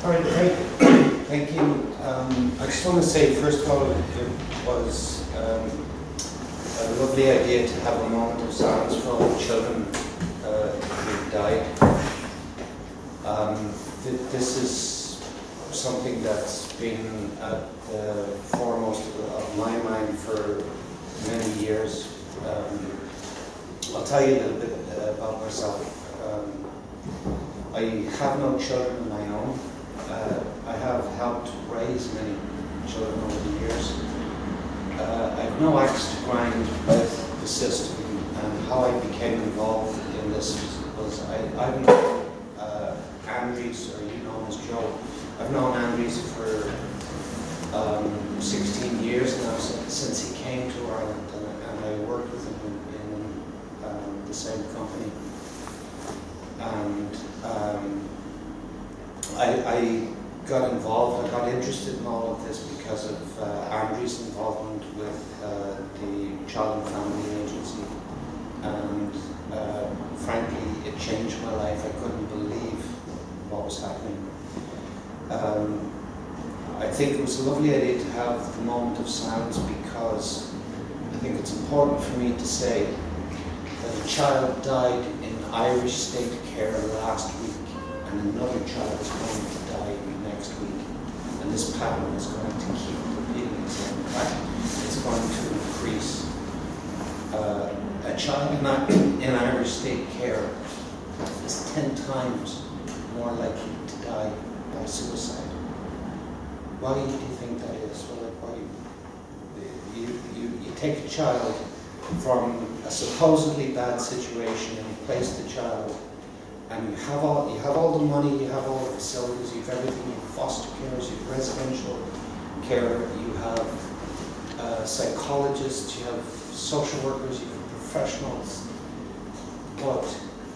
All right, thank you. I just want to say, first of all, it was a lovely idea to have a moment of silence for all the children who died. This is something that's been at the foremost of my mind for many years. I'll tell you a little bit about myself. I have no children of my own. I have helped raise many children over the years. I have no axe to grind with the system, and how I became involved in this was I've known Andries, or you know him as Joe. I've known Andries for 16 years now, since he came to Ireland, and I worked with him in the same company. And I got involved, I got interested in all of this because of Andrew's involvement with the Child and Family Agency. And frankly, it changed my life. I couldn't believe what was happening. I think it was a lovely idea to have the moment of silence, because I think it's important for me to say that a child died in Irish state care last week, and another child is going to die next week, and this pattern is going to keep repeating itself. In fact, it's going to increase. A child in Irish state care is 10 times more likely to die by suicide. Why do you think that is? Well, why you take a child from a supposedly bad situation, and you place the child, and you have all the money, you have all the facilities, you have everything, you have foster carers, you have residential care, you have psychologists, you have social workers, you have professionals, but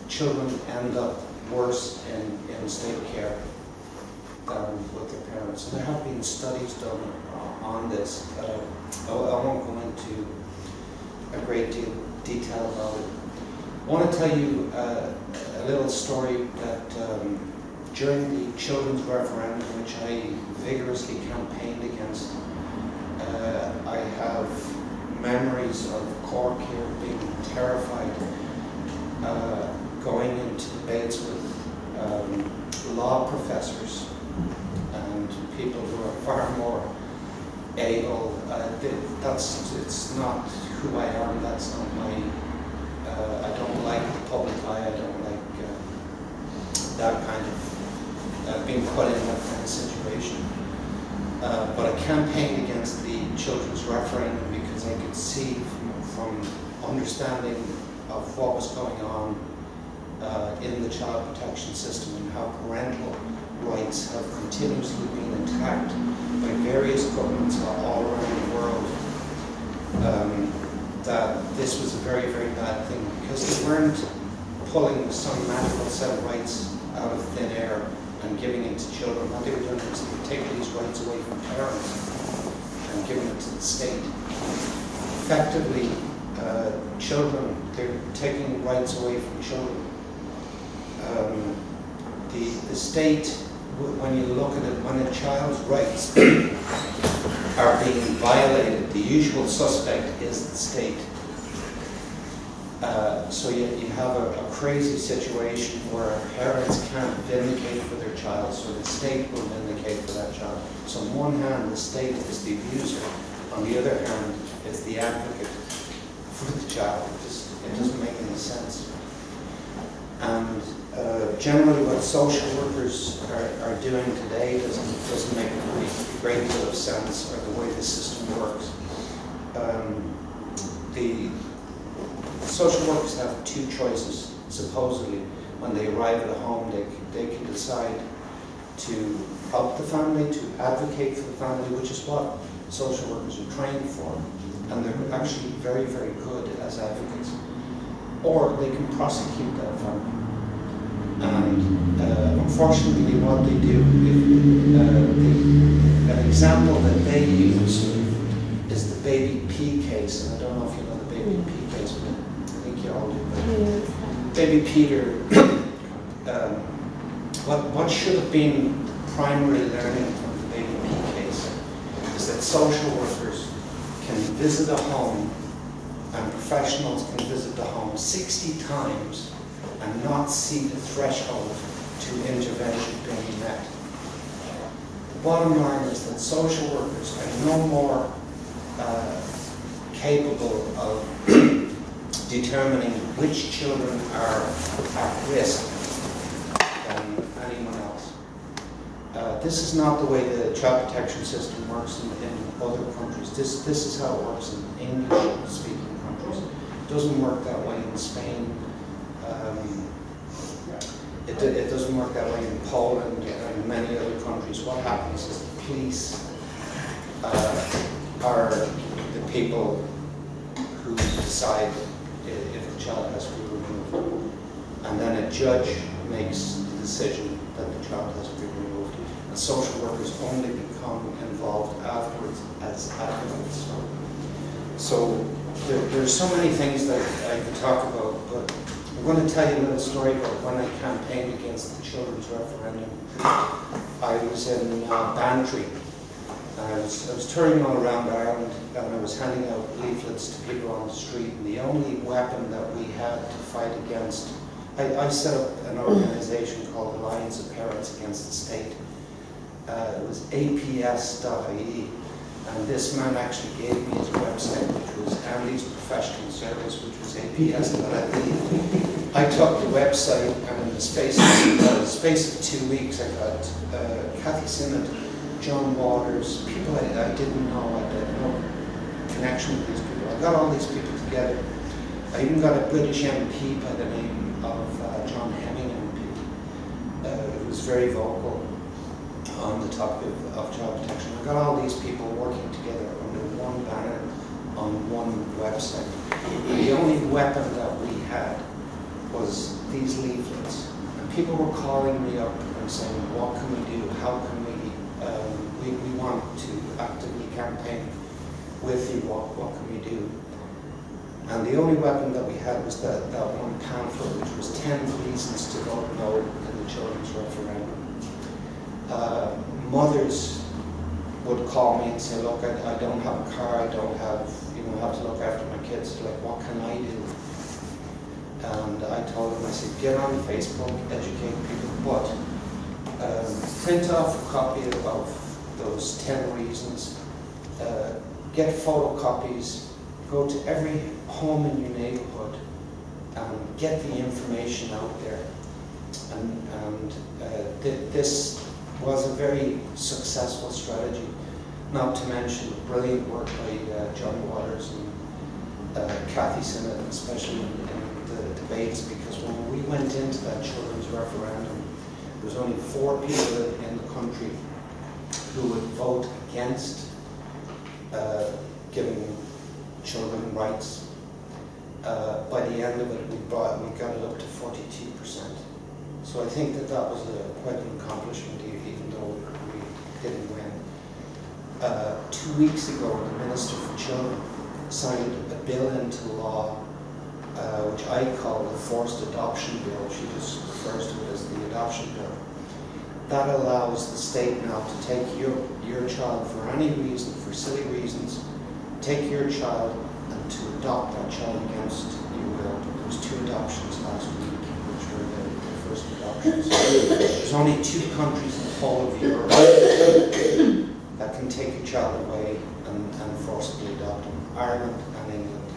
children end up worse in state care than with their parents. And there have been studies done on this, but I won't go into a great deal of detail about it. I want to tell you a little story that during the children's referendum, which I vigorously campaigned against, I have memories of Cork here being terrified, going into debates with law professors and people who are far more able. It's not who I am. That's not my. I don't like the public eye. I don't like that kind of being put in that kind of situation. But I campaigned against the children's referendum because I could see from understanding of what was going on in the child protection system, and how parental rights have continuously been attacked by various governments all around the world, that this was a very, very bad thing, because they weren't pulling some magical set of rights out of thin air and giving it to children. What they were doing was they were taking these rights away from parents and giving it to the state. Effectively, children, they're taking rights away from children. The state, when you look at it, when a child's rights are being violated, the usual suspect is the state. So you have a crazy situation where parents can't vindicate for their child, so the state will vindicate for that child. So on one hand, the state is the abuser. On the other hand, it's the advocate for the child. It doesn't make any sense. And generally what social workers are doing today doesn't make a great deal of sense, or the way the system works. The social workers have two choices, supposedly. When they arrive at a home, they can decide to help the family, to advocate for the family, which is what social workers are trained for, and they're actually very, very good as advocates. Or they can prosecute that family. And unfortunately, what they do, an example that they use is the Baby P case. And I don't know if you know the Baby P case, but I think you all do. But Baby Peter, what should have been primary learning from the Baby P case is that social workers can visit a home and professionals can visit the home 60 times and not see the threshold to intervention being met. The bottom line is that social workers are no more capable of determining which children are at risk than anyone else. This is not the way the child protection system works in other countries. This is how it works in English-speaking countries. It doesn't work that way in Spain. It doesn't work that way in Poland and many other countries. What happens is the police are the people who decide if the child has to be removed. And then a judge makes the decision that the child has to be removed. And social workers only become involved afterwards as advocates. So there's so many things that I could talk about, but I'm going to tell you a little story about when I campaigned against the children's referendum. I was in Bantry. I was touring all around Ireland and I was handing out leaflets to people on the street, and the only weapon that we had to fight against, I set up an organisation called Alliance of Parents Against the State. It was aps.ie, and this man actually gave me his website, which was Andy's Professional Service, which was aps.ie. I took the website, and in the space of 2 weeks I got Kathy Simmons, John Waters, people I didn't know, I had no connection with these people. I got all these people together. I even got a British MP by the name of John Hemming MP, who was very vocal on the topic of child protection. I got all these people working together under one banner on one website. The only weapon that we had was these leaflets. And people were calling me up and saying, what can we do? How can we want to actively campaign with you, what can we do? And the only weapon that we had was that one pamphlet, which was 10 reasons to vote no in the children's referendum. Mothers would call me and say, look, I don't have a car, I don't have, have to look after my kids, like, what can I do? And I told them, I said, get on Facebook, educate people, but print off a copy of those 10 reasons, get photocopies, go to every home in your neighborhood and get the information out there. And this was a very successful strategy, not to mention the brilliant work by John Waters and Kathy Sinnott, especially in the debates, because when we went into that children's referendum, there was only 4 people in the country who would vote against giving children rights. By the end of it, we got it up to 42%. So I think that was quite an accomplishment, even though we didn't win. 2 weeks ago, the Minister for Children signed a bill into law, which I call the Forced Adoption Bill. She just refers to it as the Adoption Bill. That allows the state now to take your child for any reason, for silly reasons, take your child and to adopt that child against your will. There was 2 adoptions last week, which were the first adoptions. There's only 2 countries in the whole of Europe that can take a child away and forcibly adopt them, Ireland and England.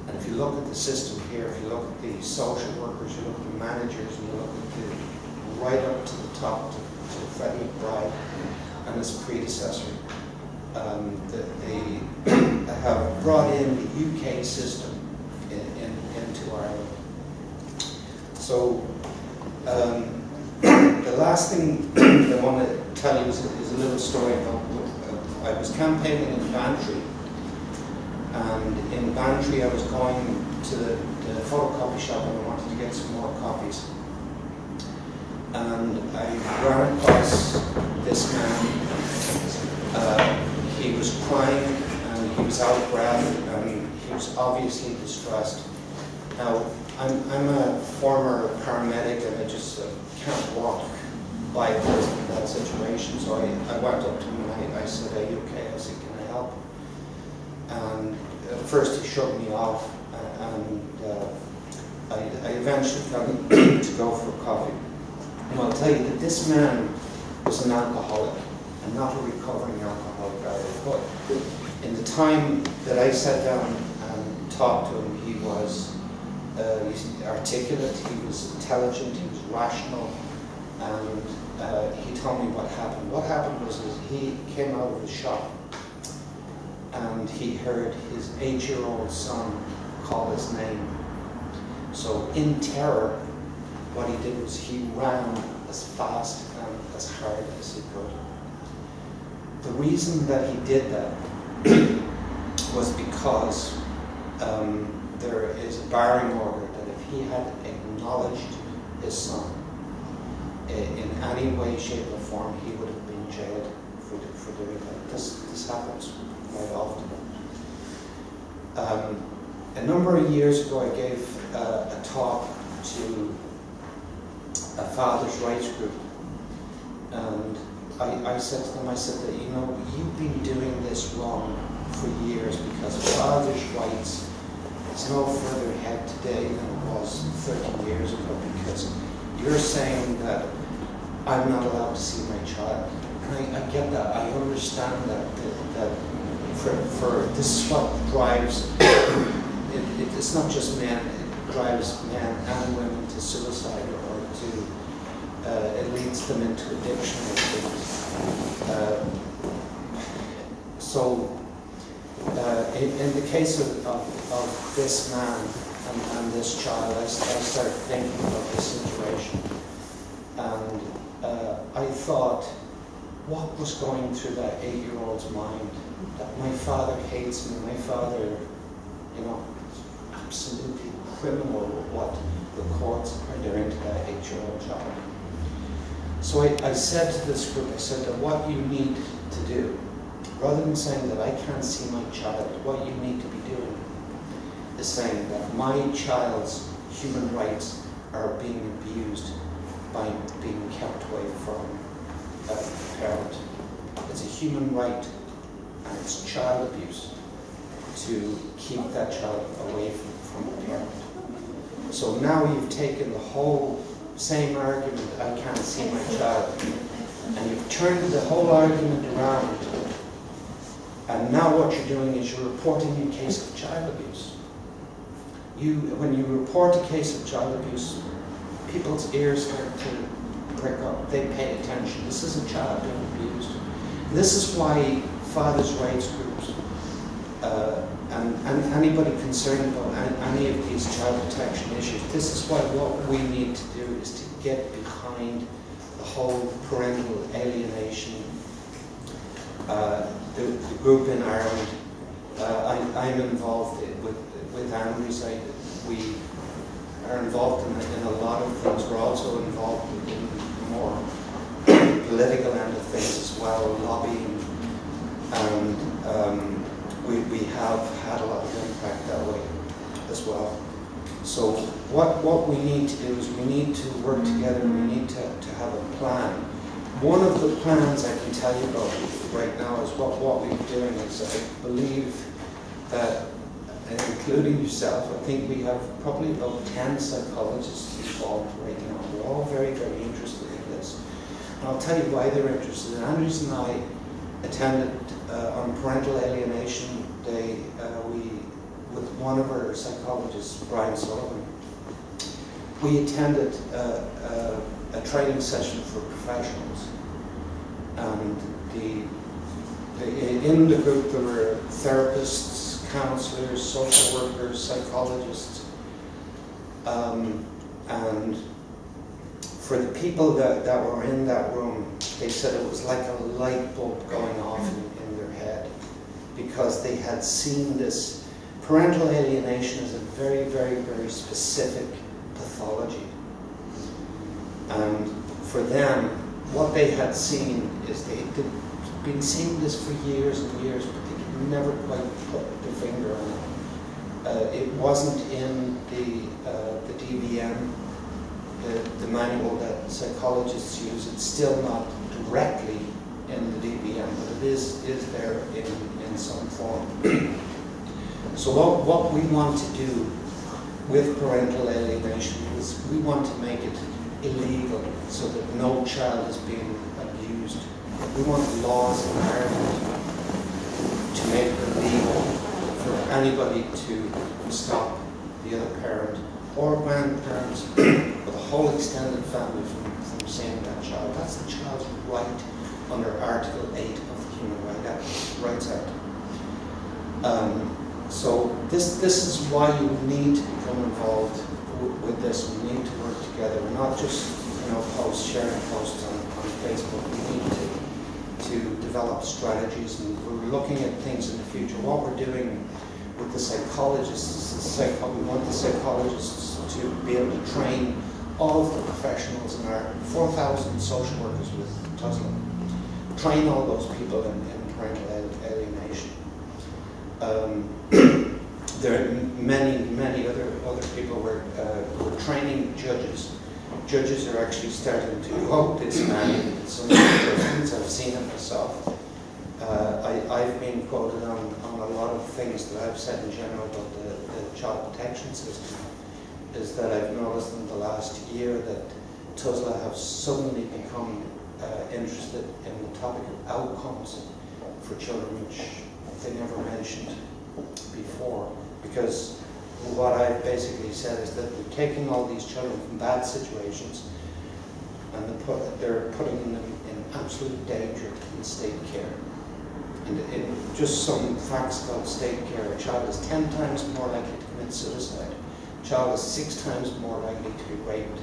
And if you look at the system here, if you look at the social workers, you look at the managers, and you look at right up to the top, to Freddie McBride and his predecessor, they have brought in the UK system into Ireland. So the last thing I want to tell you is a little story about I was campaigning in Bantry, and in Bantry I was going to the photocopy shop and I wanted to get some more copies. And I ran across this man. He was crying and he was out of breath and he was obviously distressed. Now, I'm a former paramedic and I just can't walk by a person that bad situation. So I went up to him and I said, "Are you okay?" I said, "Can I help?" And at first he shrugged me off, and I eventually got him to go for coffee. And I'll tell you that this man was an alcoholic, and not a recovering alcoholic either. But in the time that I sat down and talked to him, he was articulate, he was intelligent, he was rational, and he told me what happened. What happened was he came out of the shop and he heard his 8-year-old son call his name. So in terror, what he did was he ran as fast and as hard as he could. The reason that he did that was because there is a barring order that if he had acknowledged his son in any way, shape or form, he would have been jailed for doing that. This happens quite often. A number of years ago I gave a talk to a father's rights group, and I said to them, I said that, you know, you've been doing this wrong for years, because father's rights is no further ahead today than it was 30 years ago, because you're saying that I'm not allowed to see my child. And I get that, I understand that for this is what drives, it's not just men, it drives men and women to suicide, or to, it leads them into addiction and things. So in the case of this man and this child, I started thinking about this situation, and I thought, what was going through that 8-year-old's mind? That my father hates me, my father, you know, is absolutely criminal what the courts are doing to that 8-year-old child. So I said to this group, I said that what you need to do, rather than saying that I can't see my child, what you need to be doing is saying that my child's human rights are being abused by being kept away from a parent. It's a human right, and it's child abuse to keep that child away from a parent. So now you've taken the whole same argument, I can't see my child, and you've turned the whole argument around, and now what you're doing is you're reporting a case of child abuse. When you report a case of child abuse, people's ears start to prick up, they pay attention. This is a child being abused. This is why fathers' rights groups and anybody concerned about any of these child protection issues, this is why what we need to do is to get behind the whole parental alienation. The group in Ireland, I'm involved with Andrews. We are involved in a lot of things. We're also involved in the more political end of things as well, lobbying, and we have had a lot of impact that way as well. So what we need to do is we need to work together, and we need to have a plan. One of the plans I can tell you about right now is what we're doing is, I believe that, and including yourself, I think we have probably about 10 psychologists involved right now. We're all very, very interested in this. And I'll tell you why they're interested. Andrews and I attended on Parental Alienation Day, with one of our psychologists, Brian Sullivan. We attended a training session for professionals, and in the group there were therapists, counselors, social workers, psychologists, and for the people that were in that room, they said it was like a light bulb going off in their head, because they had seen this. Parental alienation is a very, very, very specific pathology. And for them, what they had seen is they'd been seeing this for years and years, but they could never quite put their finger on it. It wasn't in the DVM. the manual that psychologists use. It's still not directly in the DBM, but it is there in some form. So what we want to do with parental alienation is we want to make it illegal so that no child is being abused. We want laws in Ireland to make it illegal for anybody to stop the other parent or grandparents or the whole extended family from seeing that child. That's the child's right under Article 8 of the Human Rights Act. So this is why you need to become involved with this. We need to work together. We're not just sharing posts on Facebook. We need to develop strategies, and we're looking at things in the future. What we're doing with the psychologists is we want the psychologists to be able to train all of the professionals in our 4,000 social workers with TUSLA. Train all those people in parental alienation. There are many other people. We're training judges. Judges are actually starting to quote this manual. It's something different. I've seen it myself. I've been quoted on a lot of things that I've said in general about the child protection system. Is that I've noticed in the last year that TUSLA have suddenly become interested in the topic of outcomes for children, which they never mentioned before. Because what I've basically said is that we're taking all these children from bad situations and they're putting them in absolute danger in state care. And in just some facts about state care, a child is 10 times more likely to commit suicide. A child is 6 times more likely to be raped.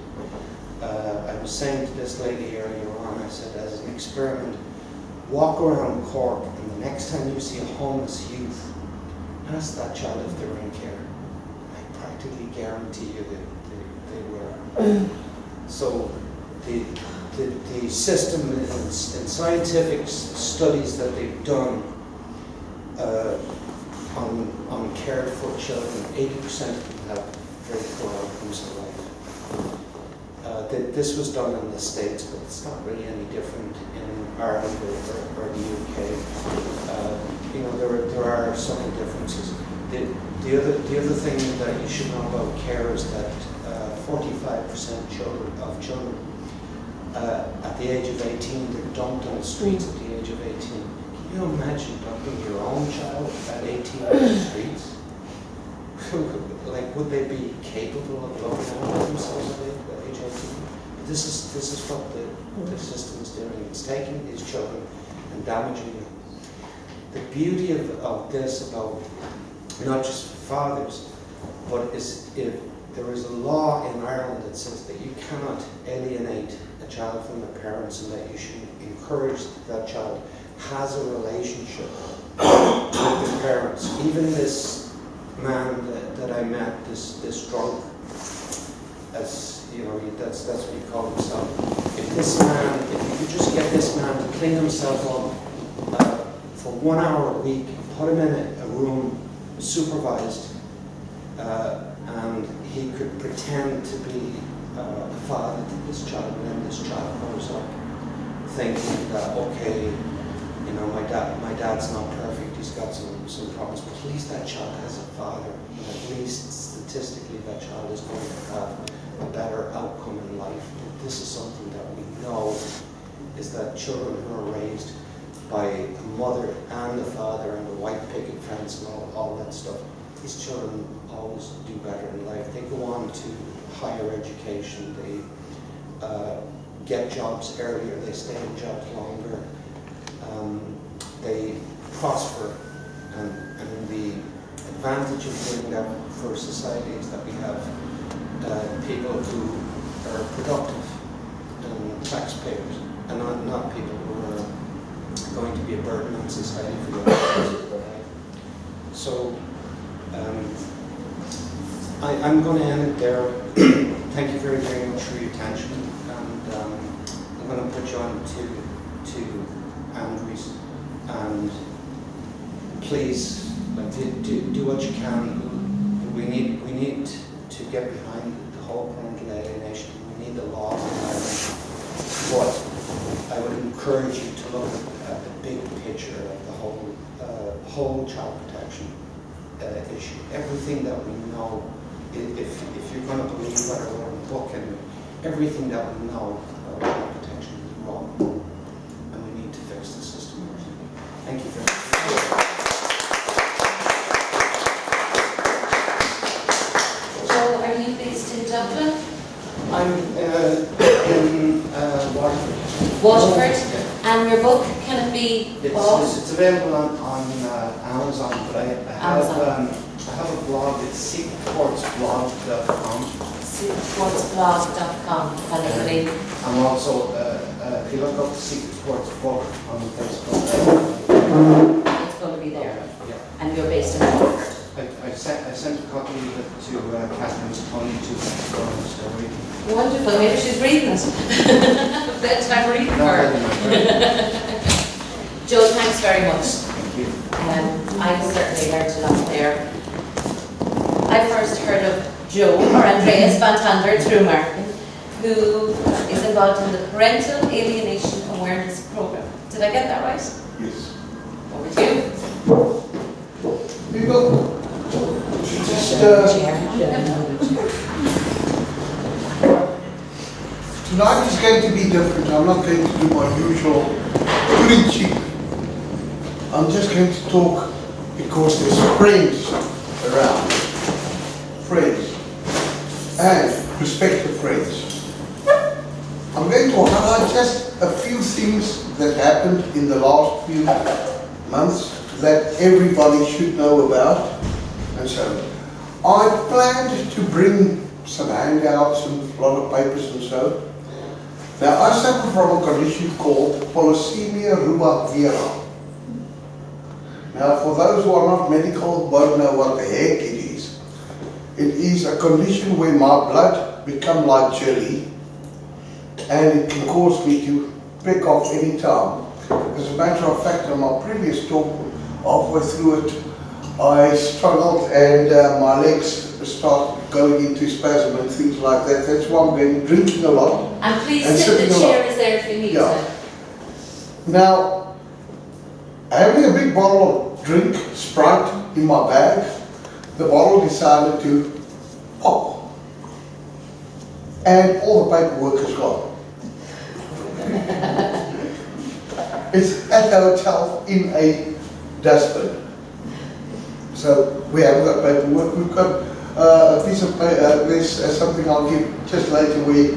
I was saying to this lady earlier on, I said, as an experiment, walk around Cork and the next time you see a homeless youth, ask that child if they're in care. I practically guarantee you that they were. So the system in scientific studies that they've done on cared for children, 80% of them have very poor outcomes in life. This was done in the States, but it's not really any different in Ireland or the UK. There are some differences. The other thing that you should know about care is that 45% of children at the age of 18, they're dumped on the streets at the age of 18. Can you imagine dumping your own child at 18 on the streets? Would they be capable of looking after themselves at age 18? This is what the system is doing. It's taking these children and damaging them. The beauty of this about not just fathers, but if there is a law in Ireland that says that you cannot alienate a child from their parents and that you should encourage that child has a relationship with the parents. Even this man that I met, this drunk, as that's what you call himself. If you could just get this man to clean himself up for 1 hour a week, put him in a room supervised, and he could pretend to be a father to this child, and then this child grows up thinking that, okay, my dad's not perfect, he's got some problems, but at least that child has a father, and at least statistically that child is going to have a better outcome in life. This is something that we know, is that children who are raised by a mother and a father and a white picket fence and all that stuff, these children always do better in life. They go on to higher education, they get jobs earlier, they stay in jobs longer, they prosper, and the advantage of doing that for society is that we have people who are productive and taxpayers, and not people who are going to be a burden on society for the rest of their life. So I'm going to end it there. Thank you very, very much for your attention, and I'm going to put you on to Andrews, and please do what you can. We need to get behind the whole parental alienation. We need in the law in Ireland, but I would encourage you to look at the big picture of the whole child protection issue. Everything that we know, if you're going to believe what I wrote in the book, and everything that we know about child protection is wrong, and we need to fix the system. Thank you very much. Joe, are you based in Dublin? I'm in Waterford. Waterford? Yeah. And your book, can it be bought? It's available on Amazon, but I have a blog. It's secretcourtsblog.com. secretcourtsblog.com. Can I believe? I'm also, if you look up Secret Courts book on Facebook, It's going to be there. Yeah. And you're based in Waterford. I sent a copy of it to Catherine Tony to story. Wonderful. Maybe she's reading it. Bedtime reading for her. Joe, thanks very much. Thank you. I certainly learned a lot there. I first heard of Joe, or Andreas Van Tander, through Martin, who is involved in the Parental Alienation Awareness Program. Did I get that right? Yes. Over to you. People, just tonight is going to be different. I'm not going to do my usual good and cheap. I'm just going to talk because there's friends around. Friends. And prospective friends. I'm going to highlight just a few things that happened in the last few months that everybody should know about, and so I planned to bring some handouts and a lot of papers and so. Now I suffer from a condition called polycythemia rubra vera. Now for those who are not medical won't know what the heck it is. It is a condition where my blood becomes like jelly and it can cause me to pick off any time. As a matter of fact, on my previous talk, halfway through it, I struggled and my legs started going into spasm and things like that. That's why I'm going drinking a lot. And please sit, the chair is there if you need to. Now, having a big bottle of drink, Sprite, in my bag, the bottle decided to pop. And all the paperwork is gone. It's at the hotel in a dustbin. So we haven't got paperwork. We've got a piece of paper. There's something I'll give just later. We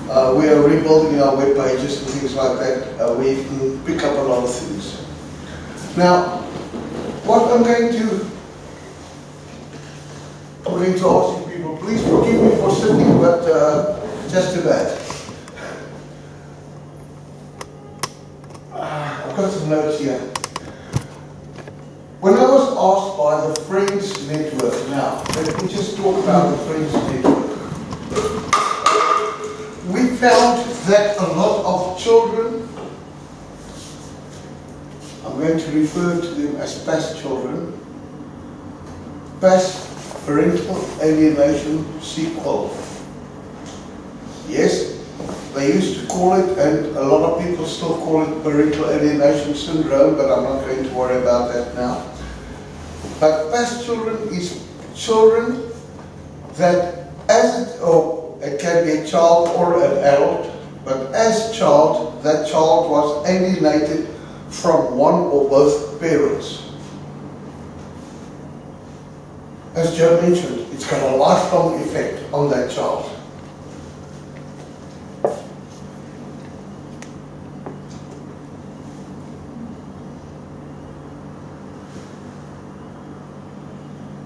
are rebuilding our web pages and things like that. We can pick up a lot of things. Now, what I'm going to ask you people, please forgive me for sitting, but just too bad. I've got some notes here. When I was asked by the Friends Network, now let me just talk about the Friends Network. We found that a lot of children, I'm going to refer to them as PASS children, PASS, Parental Alienation Sequel. Yes, they used to call it, and a lot of people still call it Parental Alienation Syndrome, but I'm not going to worry about that now. But PASS children is children that, it can be a child or an adult, but as a child, that child was alienated from one or both parents. As Joe mentioned, it's got a lifelong effect on that child.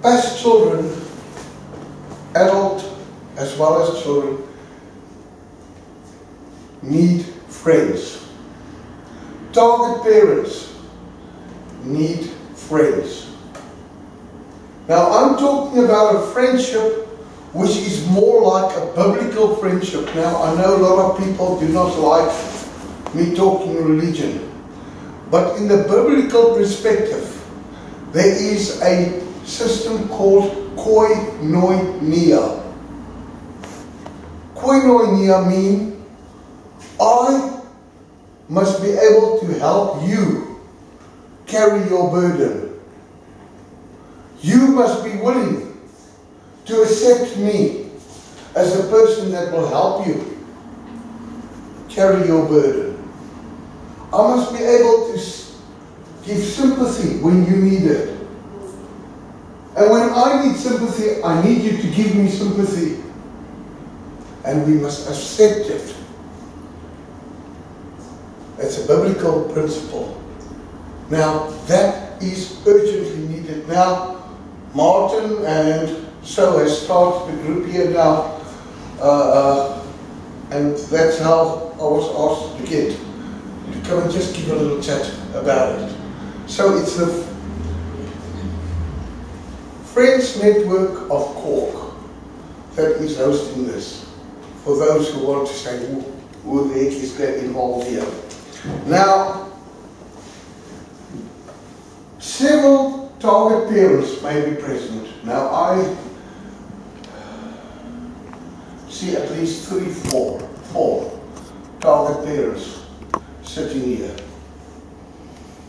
PASS children, adult as well as children, need friends. Target parents need friends. Now I'm talking about a friendship which is more like a biblical friendship. Now I know a lot of people do not like me talking religion, but in the biblical perspective, there is a system called koinonia. Koinonia mean I must be able to help you carry your burden. You must be willing to accept me as a person that will help you carry your burden. I must be able to give sympathy when you need it. And when I need sympathy, I need you to give me sympathy. And we must accept it. It's a biblical principle. Now, that is urgently needed. Now, Martin and so has started a group here now. And that's how I was asked to get to come and just give a little chat about it. So it's the Friends Network of Cork that is hosting this. For those who want to say, who the heck is involved here? Now, several target parents may be present. Now, I see at least four target parents sitting here.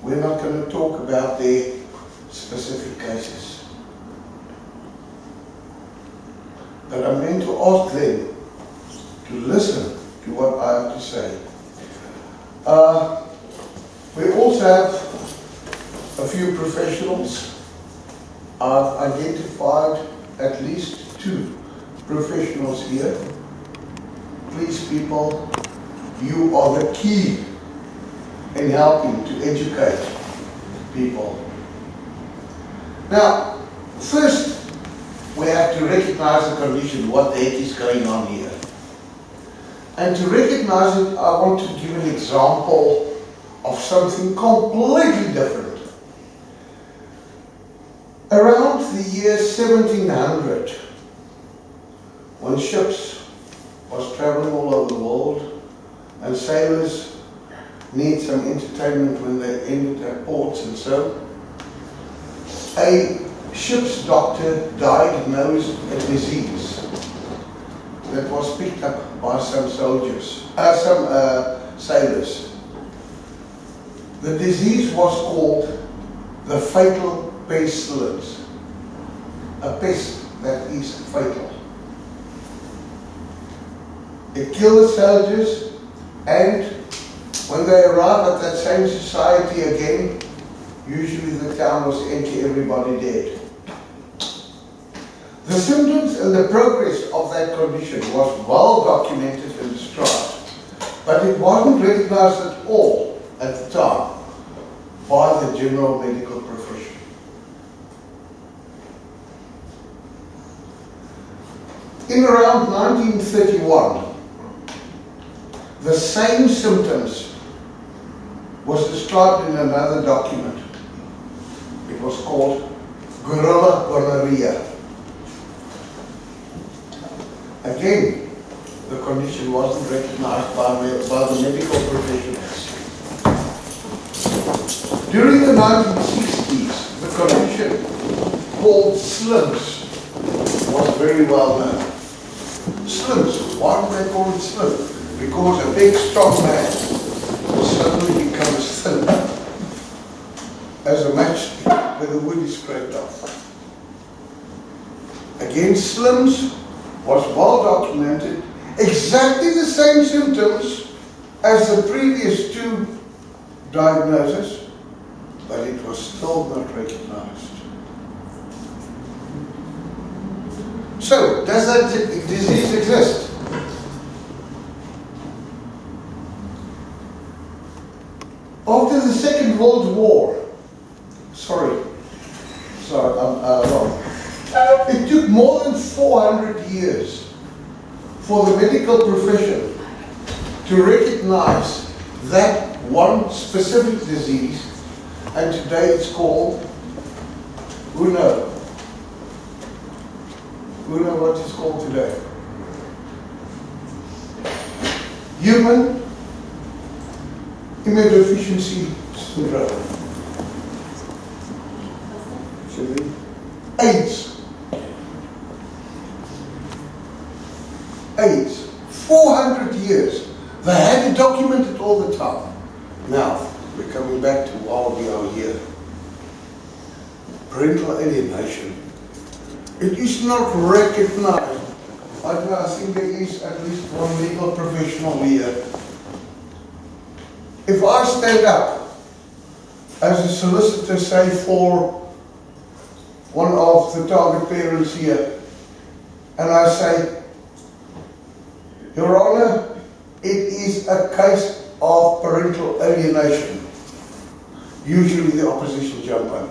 We're not going to talk about their specific cases. But I'm going to ask them to listen to what I have to say. We also have a few professionals. I've identified at least 2 professionals here. Please, people, you are the key in helping to educate people. Now, first, we have to recognize the condition, what the heck is going on here. And to recognize it, I want to give an example of something completely different. Around the year 1700, when ships was traveling all over the world and sailors need some entertainment when they entered their ports and so, a ship's doctor diagnosed a disease that was picked up by some sailors. The disease was called the fatal pestilence, a pest that is fatal. It killed the soldiers, and when they arrived at that same society again, usually the town was empty, everybody dead. The symptoms and the progress of that condition was well documented and described, but it wasn't recognized at all at the time by the general medical profession. In around 1931, the same symptoms was described in another document. It was called guerrilla gonorrhea. Again, the condition wasn't recognized by the medical professionals. During the 1960s, the condition called SLIMS was very well known. SLIMS, why do they call it SLIM? Because a big strong man will suddenly become as thin as a matchstick where the wood is scraped off. Again, SLIMS was well documented, exactly the same symptoms as the previous 2 diagnoses, but it was still not recognized. So, does that disease exist? After the Second World War, I'm wrong. It took more than 400 years for the medical profession to recognize that one specific disease, and today it's called, who knows? Who knows what it's called today? Human immunodeficiency syndrome. AIDS. AIDS. years. They had to document it all the time. Now, we're coming back to why we are here. Parental alienation. It is not recognized. I think there is at least one legal professional here. If I stand up as a solicitor, say for one of the target parents here, and I say, Your Honor, it is a case of parental alienation. Usually the opposition jump on.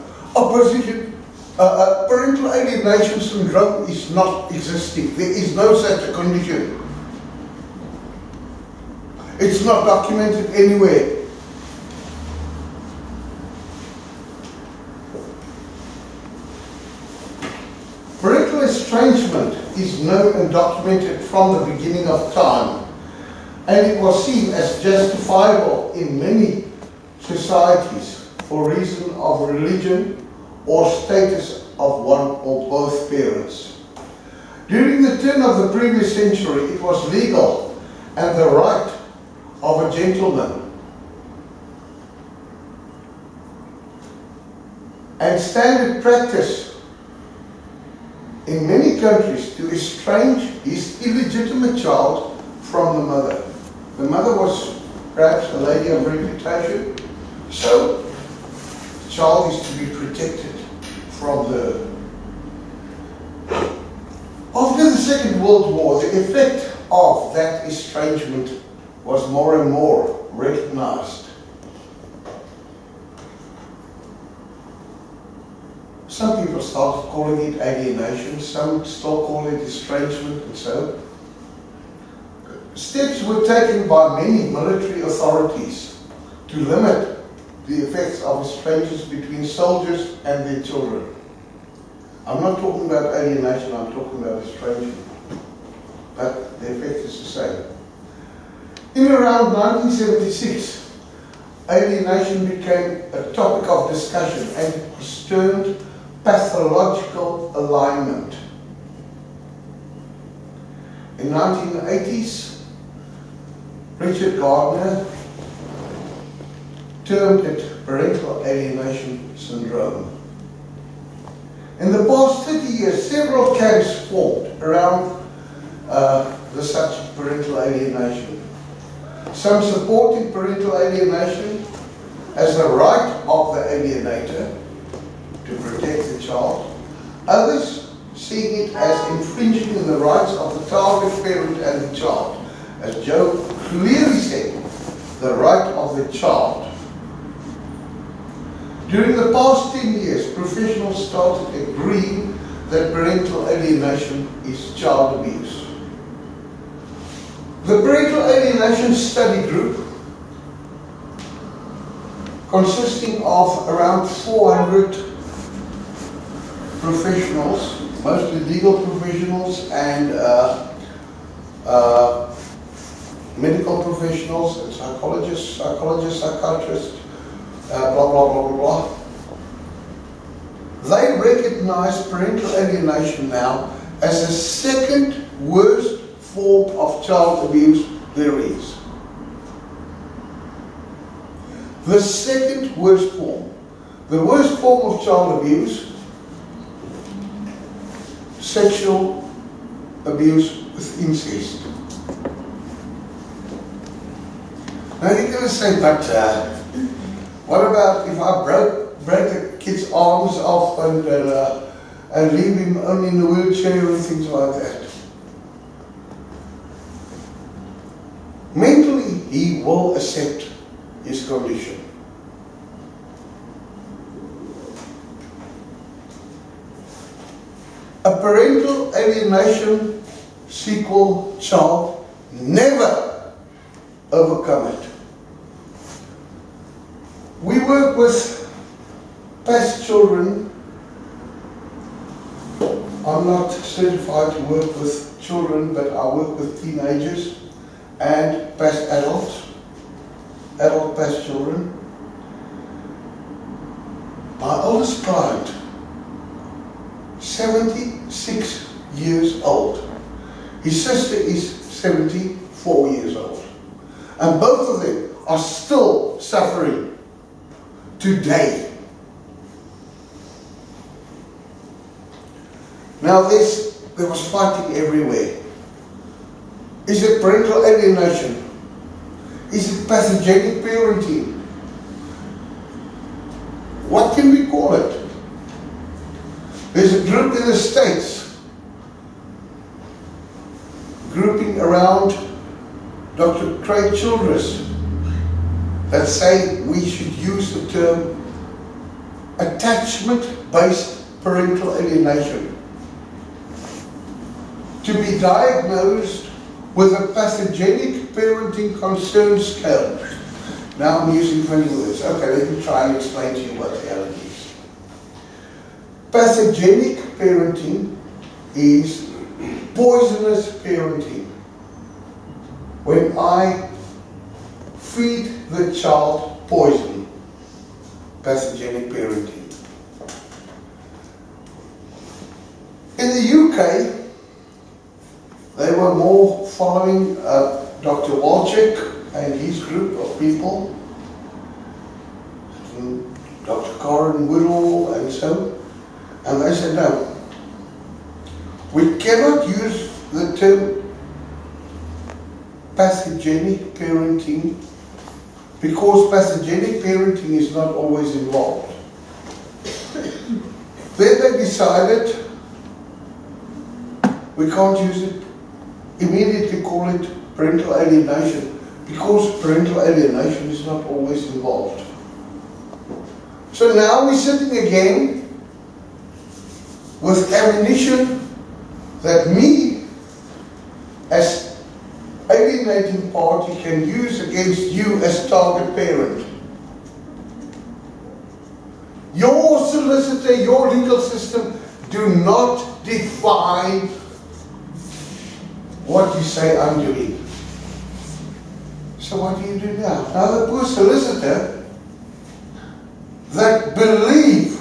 Parental alienation syndrome is not existing. There is no such a condition. It's not documented anywhere. Parental estrangement is known and documented from the beginning of time, and it was seen as justifiable in many societies for reason of religion or status of one or both parents. During the turn of the previous century, it was legal and the right of a gentleman and standard practice in many countries to estrange his illegitimate child from the mother. The mother was perhaps a lady of reputation, so the child is to be protected from her. After the Second World War, the effect of that estrangement was more and more recognized. Some people started calling it alienation, some still call it estrangement, and so. Steps were taken by many military authorities to limit the effects of estrangers between soldiers and their children. I'm not talking about alienation, I'm talking about estrangement. But the effect is the same. In around 1976, alienation became a topic of discussion and it was termed pathological alignment. In the 1980s, Richard Gardner termed it parental alienation syndrome. In the past 30 years, several camps formed around the subject of parental alienation. Some supporting parental alienation as the right of the alienator to protect the child. Others seeing it as infringing on the rights of the target parent and the child. As Joe clearly said, the right of the child. During the past 10 years, professionals started agreeing that parental alienation is child abuse. The Parental Alienation Study Group, consisting of around 400 professionals, mostly legal professionals and medical professionals and psychologists, psychiatrists, blah, blah, blah, blah, blah. They recognize parental alienation now as the second worst form of child abuse there is. The second worst form. The worst form of child abuse, sexual abuse with incest. Now you're going to say, but what about if I break the kid's arms off and leave him only in a wheelchair and things like that? Mentally, he will accept his condition. A parental alienation sequel child never overcome it. We work with past children. I'm not certified to work with children, but I work with teenagers and past adults, adult past children. My oldest client, 76 years old. His sister is 74 years old. And both of them are still suffering today. Now there was fighting everywhere. Is it parental alienation? Is it pathogenic parenting? What can we call it? There's a group in the States grouping around Dr. Craig Childress that say we should use the term attachment-based parental alienation to be diagnosed with a pathogenic parenting concern scale. Now I'm using funny words. Okay, let me try and explain to you what the hell it is. Pathogenic parenting is poisonous parenting. When I feed the child poison, pathogenic parenting. In the UK, they were more following Dr. Walczyk and his group of people, Dr. Corin Woodall and so, and they said no, we cannot use the term pathogenic parenting because pathogenic parenting is not always involved. Then they decided we can't use it, immediately call it parental alienation, because parental alienation is not always involved. So now we're sitting again with ammunition that me as alienating party can use against you as target parent. Your solicitor, your legal system do not define what you say I'm doing. So what do you do now? Now the poor solicitor that believe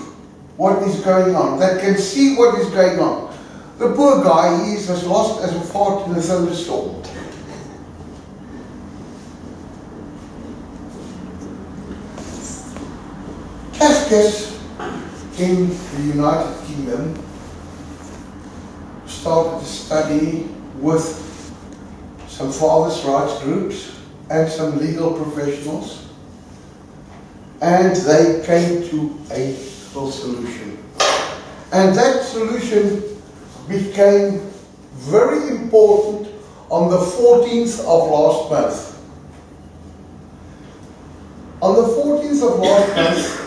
what is going on, that can see what is going on. The poor guy, he is as lost as a fart in a thunderstorm. Kafka's in the United Kingdom started a study with some fathers' rights groups and some legal professionals, and they came to a full solution. And that solution became very important on the 14th of last month. On the 14th of last month,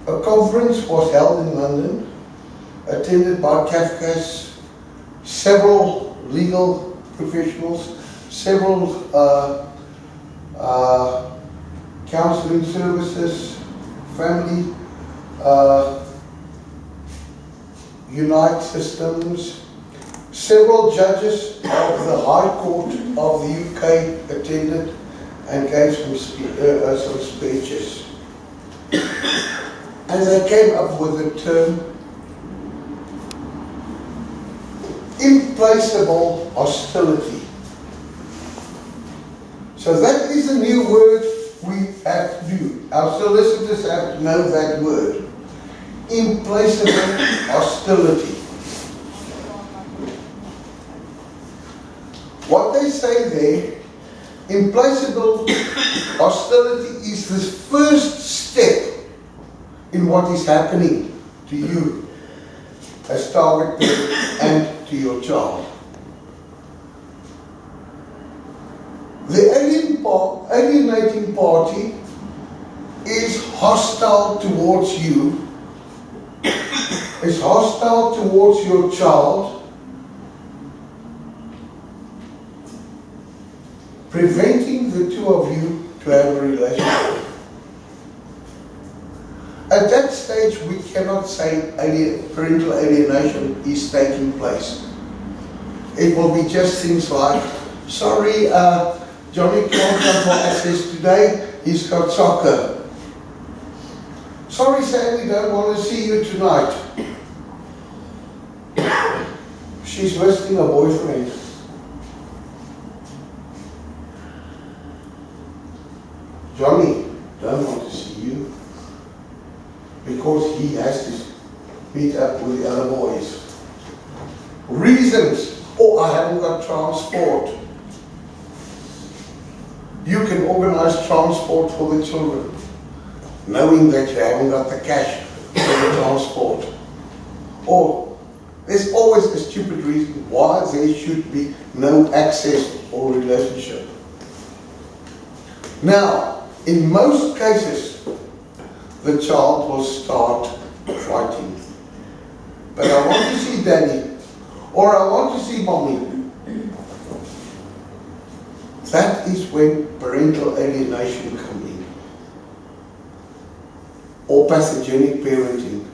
a conference was held in London, attended by Kafka's several legal professionals, several counseling services, family, Unite systems, several judges of the High Court of the UK attended and gave some speeches. And they came up with the term implacable hostility. So that is a new word we have to do. Our solicitors have to know that word. Implacable hostility. What they say there, implacable hostility is the first step in what is happening to you as target parent and to your child. The alienating party is hostile towards you, is hostile towards your child, preventing the two of you to have a relationship. At that stage, we cannot say parental alienation is taking place. It will be just things like, sorry, Johnny can't come for access today, he's got soccer. Sorry, Sam, we don't want to see you tonight. She's visiting a boyfriend. Johnny don't want to see you because he has to meet up with the other boys. Reasons: oh, I haven't got transport. You can organize transport for the children, knowing that you haven't got the cash for the transport. Or there's always a stupid reason why there should be no access or relationship. Now, in most cases, the child will start fighting. But I want to see Daddy, or I want to see Mommy. That is when parental alienation comes in, or pathogenic parenting.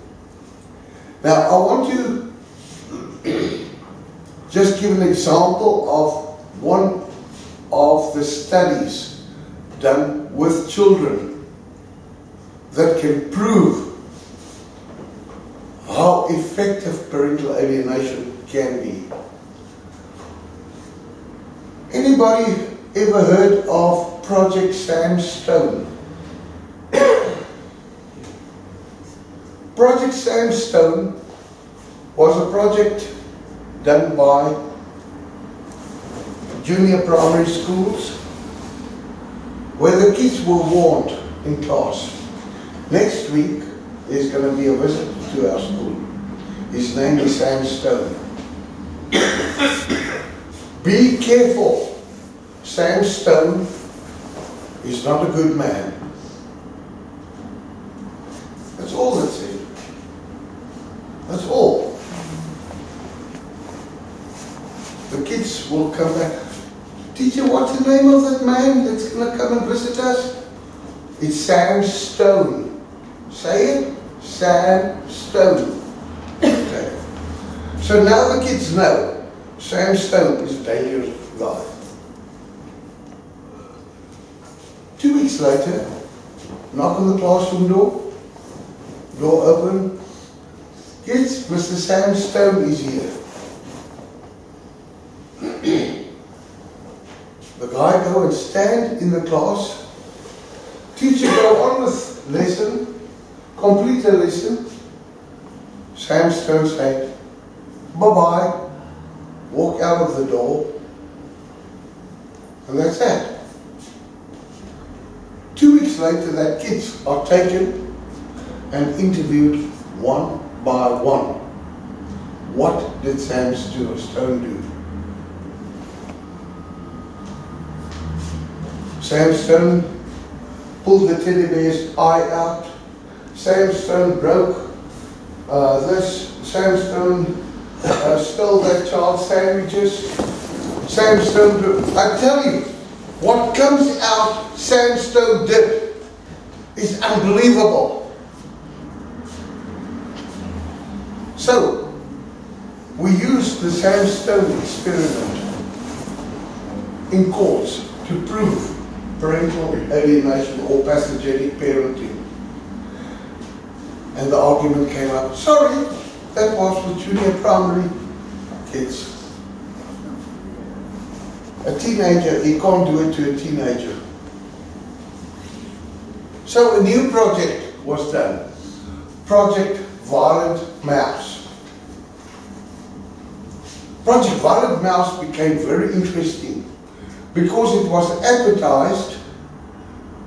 Now, I want to just give an example of one of the studies done with children that can prove how effective parental alienation can be. Anybody ever heard of Project Sandstone? Project Sandstone was a project done by junior primary schools where the kids were warned in class. Next week there's going to be a visit to our school. His name is Sandstone. Be careful. Sandstone is not a good man. That's all that's it. That's all. The kids will come back. Teacher, what's the name of that man that's going to come and visit us? It's Sandstone. Say it. Sandstone. Okay. So now the kids know Sandstone is a dangerous guy. 2 weeks later, knock on the classroom door. Door open. Kids, Mr. Sandstone is here. The guy go and stand in the class. Teacher go on with lesson. Complete the lesson. Sandstone say, bye-bye. Walk out of the door. And that's that. 2 weeks later, that kids are taken and interviewed one by one. What did Sandstone do? Sandstone pulled the teddy bear's eye out. Sandstone broke this. Sandstone stole that child's sandwiches. Sandstone, I tell you, what comes out Sandstone did is unbelievable. So, we used the Sandstone experiment in courts to prove parental alienation or pathogenic parenting. And the argument came up, sorry, that was for junior primary kids. A teenager, he can't do it to a teenager. So a new project was done. Project Violent Mouse. Project Violent Mouse became very interesting because it was advertised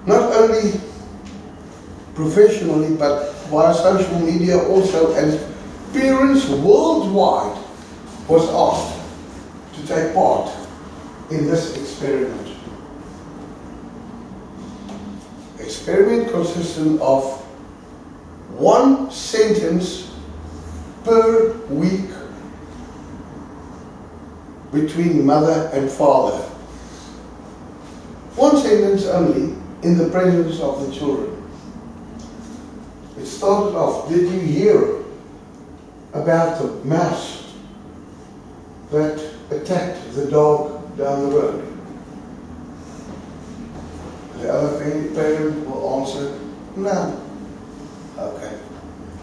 not only professionally but via social media also, and parents worldwide was asked to take part in this experiment. Experiment consisted of 1 sentence per week between mother and father. 1 sentence only in the presence of the children. It started off, did you hear about the mouse that attacked the dog down the road? The other parent will answer, no. Okay,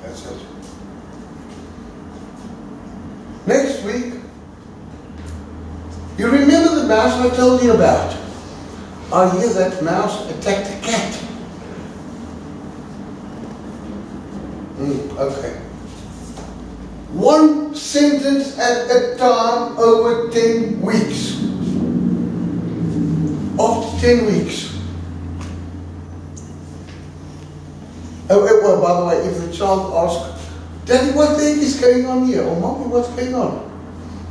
that's it. Next week, you remember the mouse I told you about? I hear that mouse attacked a cat. Okay. One sentence at a time over 10 weeks. After 10 weeks. Oh, well, by the way, if the child asks, Daddy, what the heck is going on here? Or Mommy, what's going on?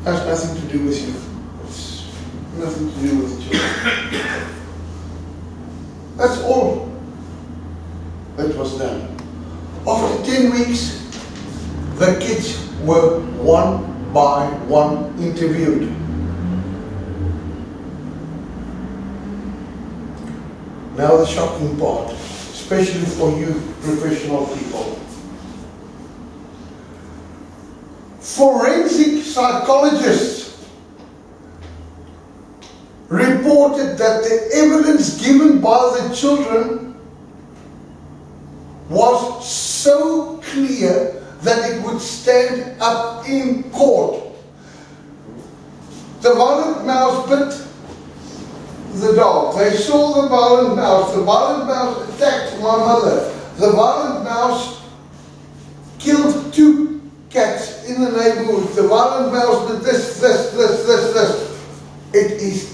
Has nothing to do with you. It's nothing to do with the children. That's all that was done. After 10 weeks, the kids were one by one interviewed. Now the shocking part, especially for you professional people. Forensic psychologists reported that the evidence given by the children was so clear that it would stand up in court. The violent mouse bit the dog. They saw the violent mouse. The violent mouse attacked my mother. The violent mouse killed 2 cats in the neighborhood. The violent mouse did this. It is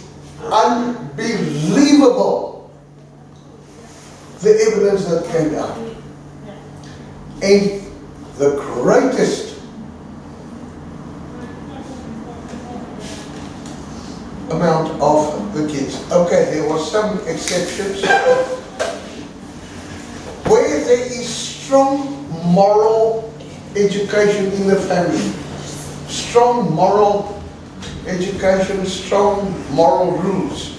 unbelievable, the evidence that came out. And the greatest amount of the kids. Okay, there were some exceptions. Where there is strong moral education in the family, strong moral education, strong moral rules.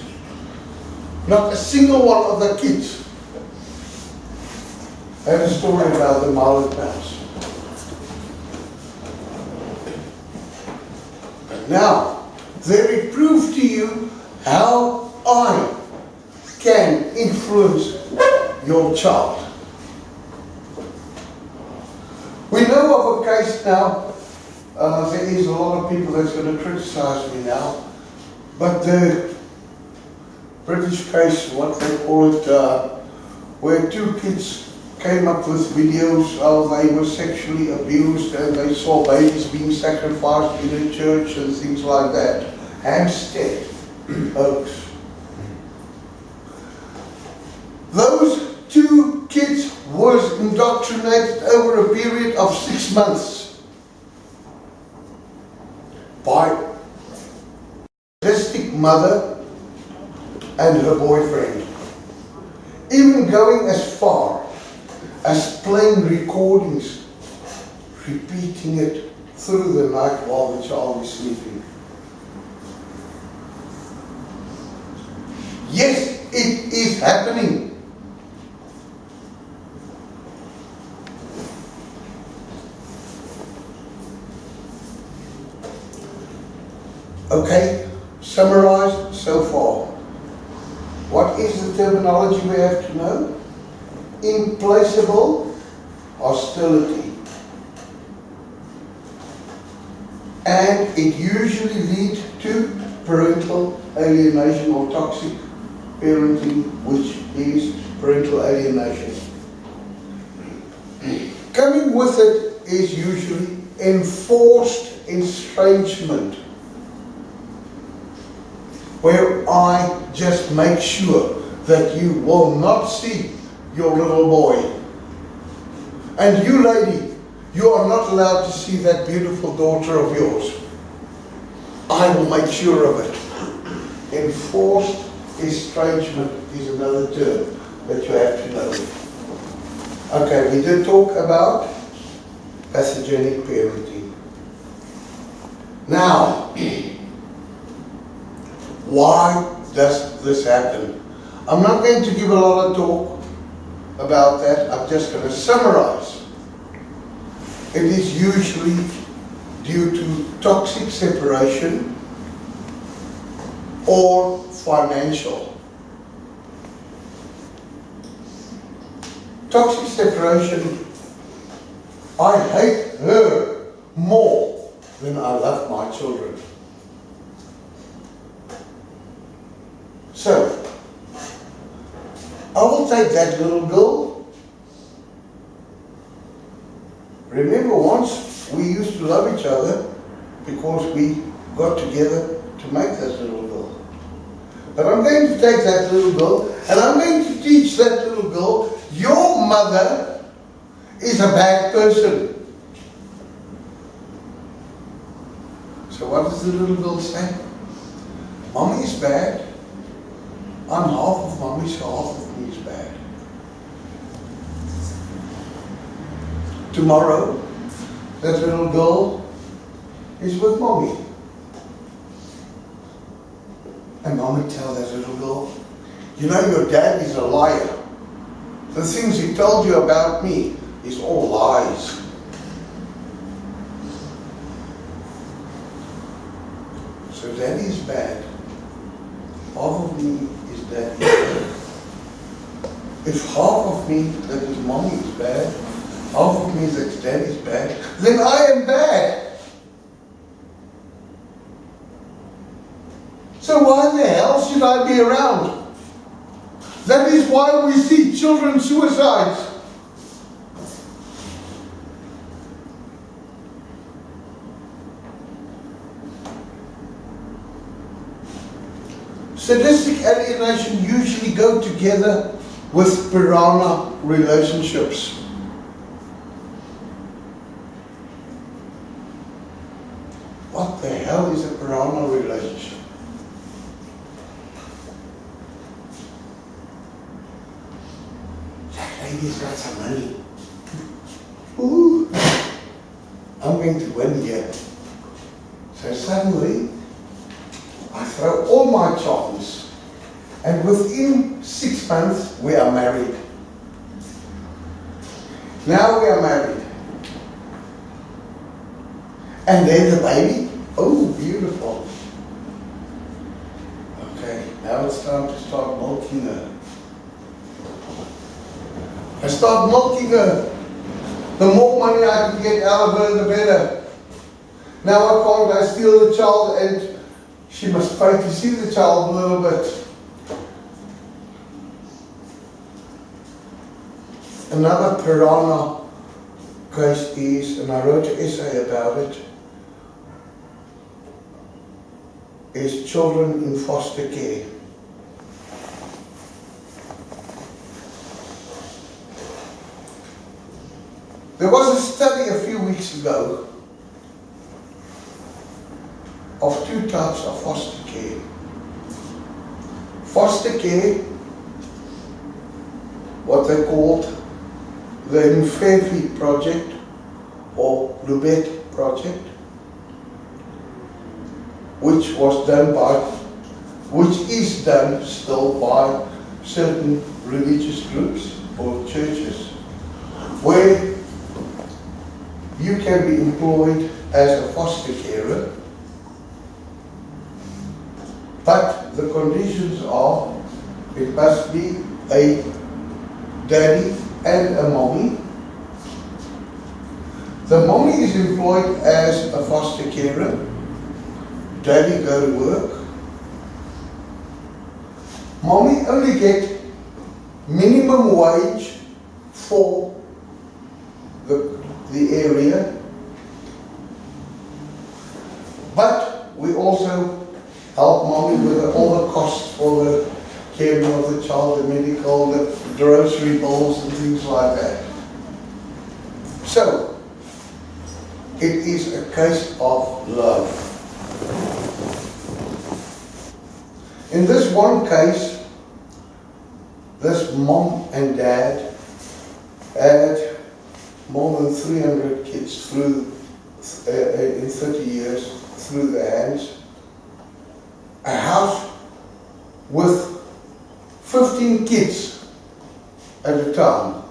Not a single one of the kids have a story about the violent mouse. But now, let me prove to you how I can influence your child. We know of a case now. There is a lot of people that's going to criticize me now, but the British case, what they call it, where 2 kids came up with videos how they were sexually abused and they saw babies being sacrificed in a church and things like that. Hampstead hoax. Those 2 kids was indoctrinated over a period of 6 months by a sadistic mother and her boyfriend, even going as far as playing recordings, repeating it through the night while the child is sleeping. Yes, it is happening. Okay, summarized so far. What is the terminology we have to know? Implacable hostility. And it usually leads to parental alienation or toxic parenting, which is parental alienation. Coming with it is usually enforced estrangement, where I just make sure that you will not see your little boy. And you lady, you are not allowed to see that beautiful daughter of yours. I will make sure of it. Enforced estrangement is another term that you have to know. Okay, we did talk about pathogenic parenting. Now, why does this happen? I'm not going to give a lot of talk about that. I'm just going to summarize. It is usually due to toxic separation or financial. Toxic separation, I hate her more than I love my children. So, I will take that little girl. Remember once we used to love each other because we got together to make that little girl. But I'm going to take that little girl and I'm going to teach that little girl, your mother is a bad person. So what does the little girl say? Mommy is bad. I'm half of mommy, so half of me is bad. Tomorrow, that little girl is with mommy. And mommy tells that little girl, you know your dad is a liar. The things he told you about me is all lies. So daddy is bad. Half of me is daddy bad. If half of me that is mommy is bad, half of me that daddy is bad, then I am bad. So why the hell should I be around? That is why we see children suicides. Sadistic alienation usually go together with piranha relationships. What the hell is a piranha relationship? That lady's got some money. Ooh, I'm going to win here. So suddenly, I throw all my charms, and within 6 months we are married. Now we are married. And then the baby, oh beautiful. Okay, now it's time to start milking her. I start milking her. The more money I can get out of her, the better. Now I steal the child and she must pay to see the child a little bit. Another piranha case is, and I wrote an essay about it, is children in foster care. There was a study a few weeks ago of two types of foster care. Foster care, what they called the Mfefi project or Lubet project, which is done still by certain religious groups or churches, where you can be employed as a foster carer, but the conditions are it must be a daddy and a mommy. The mommy is employed as a foster carer. Daddy go to work. Mommy only get minimum wage for the area, but we also help mommy with all the costs for the caring of the child, the medical, the grocery bills and things like that. So, it is a case of love. In this one case, this mom and dad had more than 300 kids through in 30 years through their hands. A house with 15 kids at a time.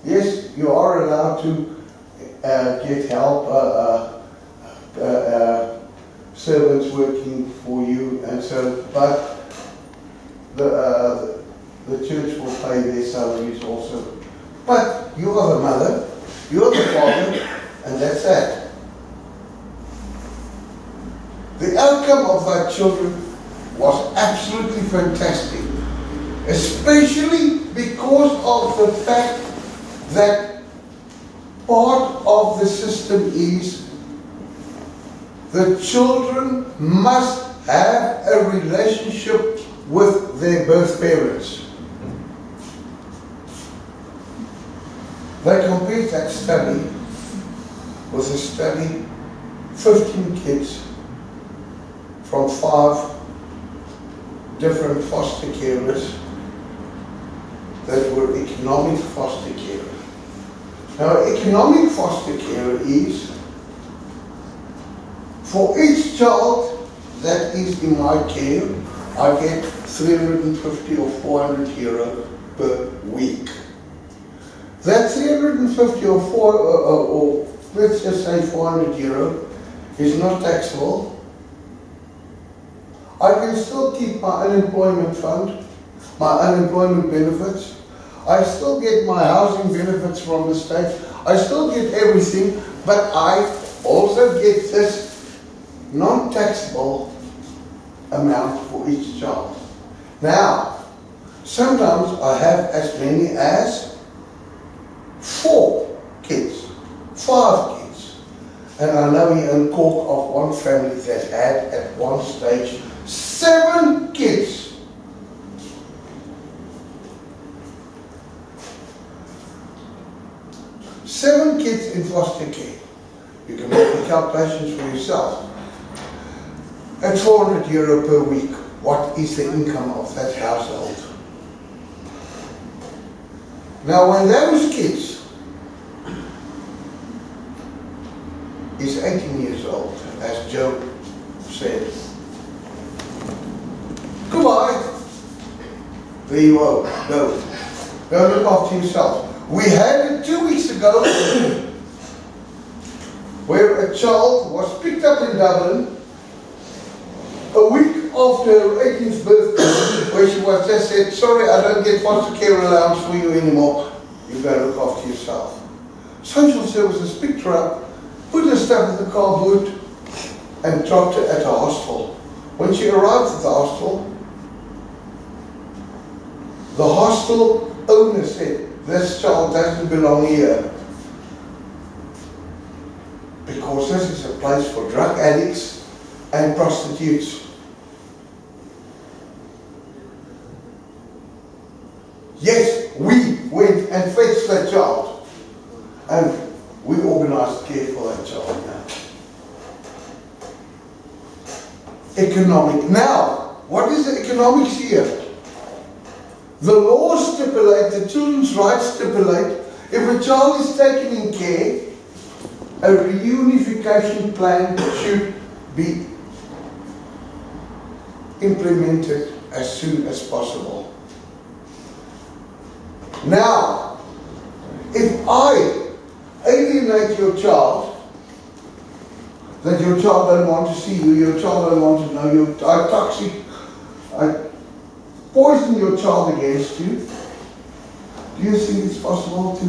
Yes, you are allowed to get help, servants working for you, and so, but the church will pay their salaries also. But you are the mother, you are the father, and that's that. The outcome of that children was absolutely fantastic, especially because of the fact that part of the system is the children must have a relationship with their birth parents. They compared that study with a study, 15 kids from 5 different foster carers that were economic foster carers. Now, economic foster carer is, for each child that is in my care, I get 350 or 400 euro per week. That 350 or let's just say 400 euro is not taxable. I can still keep my unemployment fund, my unemployment benefits. I still get my housing benefits from the state. I still get everything, but I also get this non-taxable amount for each child. Now, sometimes I have as many as 4 kids, 5 kids. And I know here in Cork of one family that had at one stage 7 kids. Seven kids in foster care. You can make the calculations for yourself. At 400 euro per week, what is the income of that household? Now, when those kids is 18 years old, as Joe said, goodbye. There you go. Go look after yourself. We had it 2 weeks ago where a child was picked up in Dublin a week after her 18th birthday, where she was just said, sorry, I don't get foster care allowance for you anymore. You've got to look after yourself. Social services picked her up, put her stuff in the car boot, and dropped her at a hostel. When she arrived at the hostel owner said, this child doesn't belong here, because this is a place for drug addicts and prostitutes. Yes, we went and fetched that child, and we organised care for that child now. Economic. Now, what is the economics here? The law stipulates, the children's rights stipulate, if a child is taken in care, a reunification plan should be implemented as soon as possible. Now, if I alienate your child, that your child don't want to see you, your child don't want to know you, I toxic, I poison your child against you, do you think it's possible to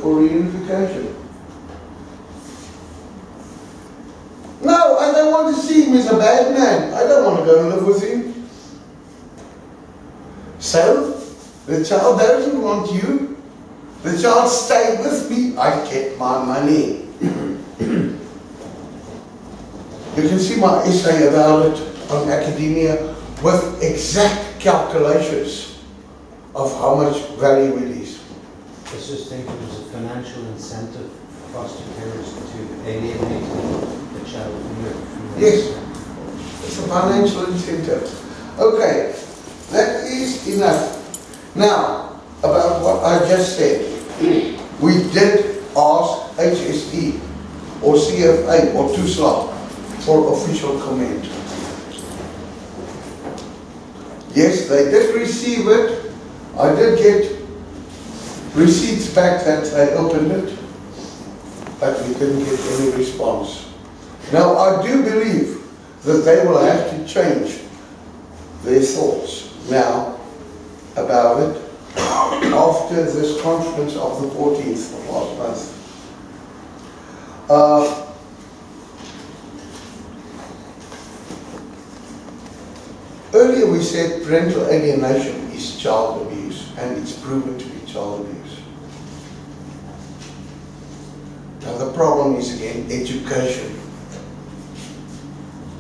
for reunification? No, I don't want to see him as a bad man. I don't want to go and live with him. So, the child doesn't want you. The child stay with me. I get my money. You can see my essay about it on academia with exact calculations of how much value it is. I just think there's a financial incentive for foster carers to alienate the child from your Yes, it's a financial incentive. Okay, that is enough. Now, about what I just said, we did ask HSE or CFA or TUSLA for official comment. Yes, they did receive it. I did get receipts back that they opened it, but we didn't get any response. Now, I do believe that they will have to change their thoughts now about it after this conference of the 14th of last month. Earlier we said parental alienation is child abuse, and it's proven to be child abuse. Now the problem is again education.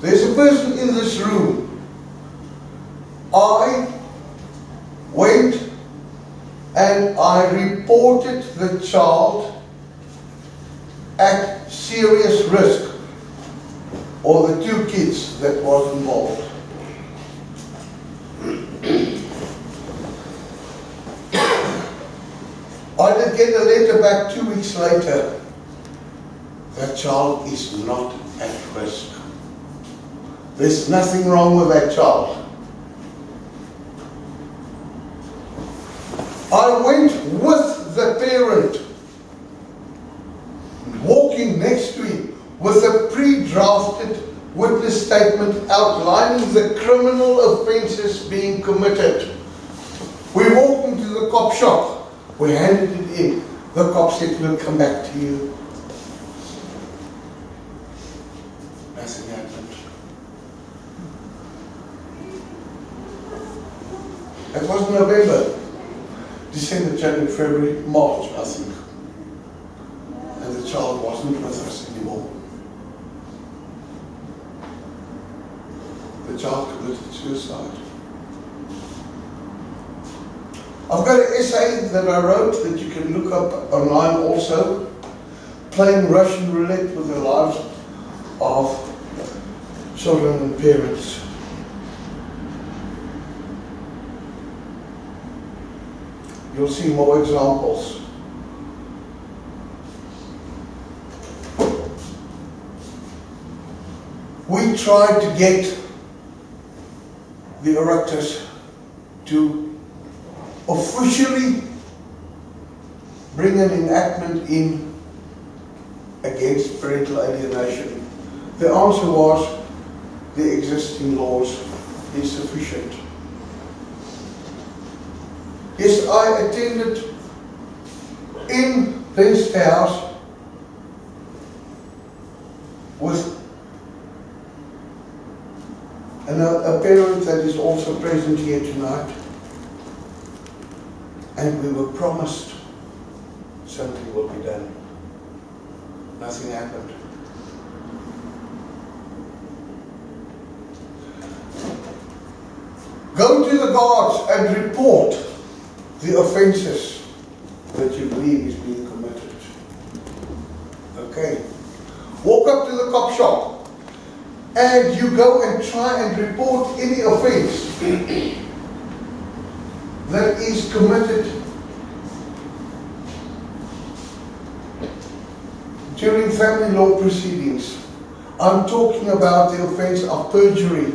There's a person in this room. I went and I reported the child at serious risk, or the two kids that was involved. I did get a letter back 2 weeks later. That child is not at risk. There's nothing wrong with that child. I went with the parent, walking next to him, with a pre-drafted witness statement outlining the criminal offences being committed. We walked into the cop shop. We handed it in. The cop said, "We'll come back to you." Nothing happened. It was November, December, January, February, March, I think. And the child wasn't with us anymore. The child committed suicide. I've got an essay that I wrote that you can look up online also, playing Russian roulette with the lives of children and parents. You'll see more examples. We tried to get the erectors to officially bring an enactment in against parental alienation. The answer was the existing laws is sufficient. Yes, I attended in this house with a parent that is also present here tonight. And we were promised something will be done. Nothing happened. Go to the guards and report the offences that you believe is being committed. Okay. Walk up to the cop shop and you go and try and report any offence that is committed during family law proceedings. I'm talking about the offence of perjury.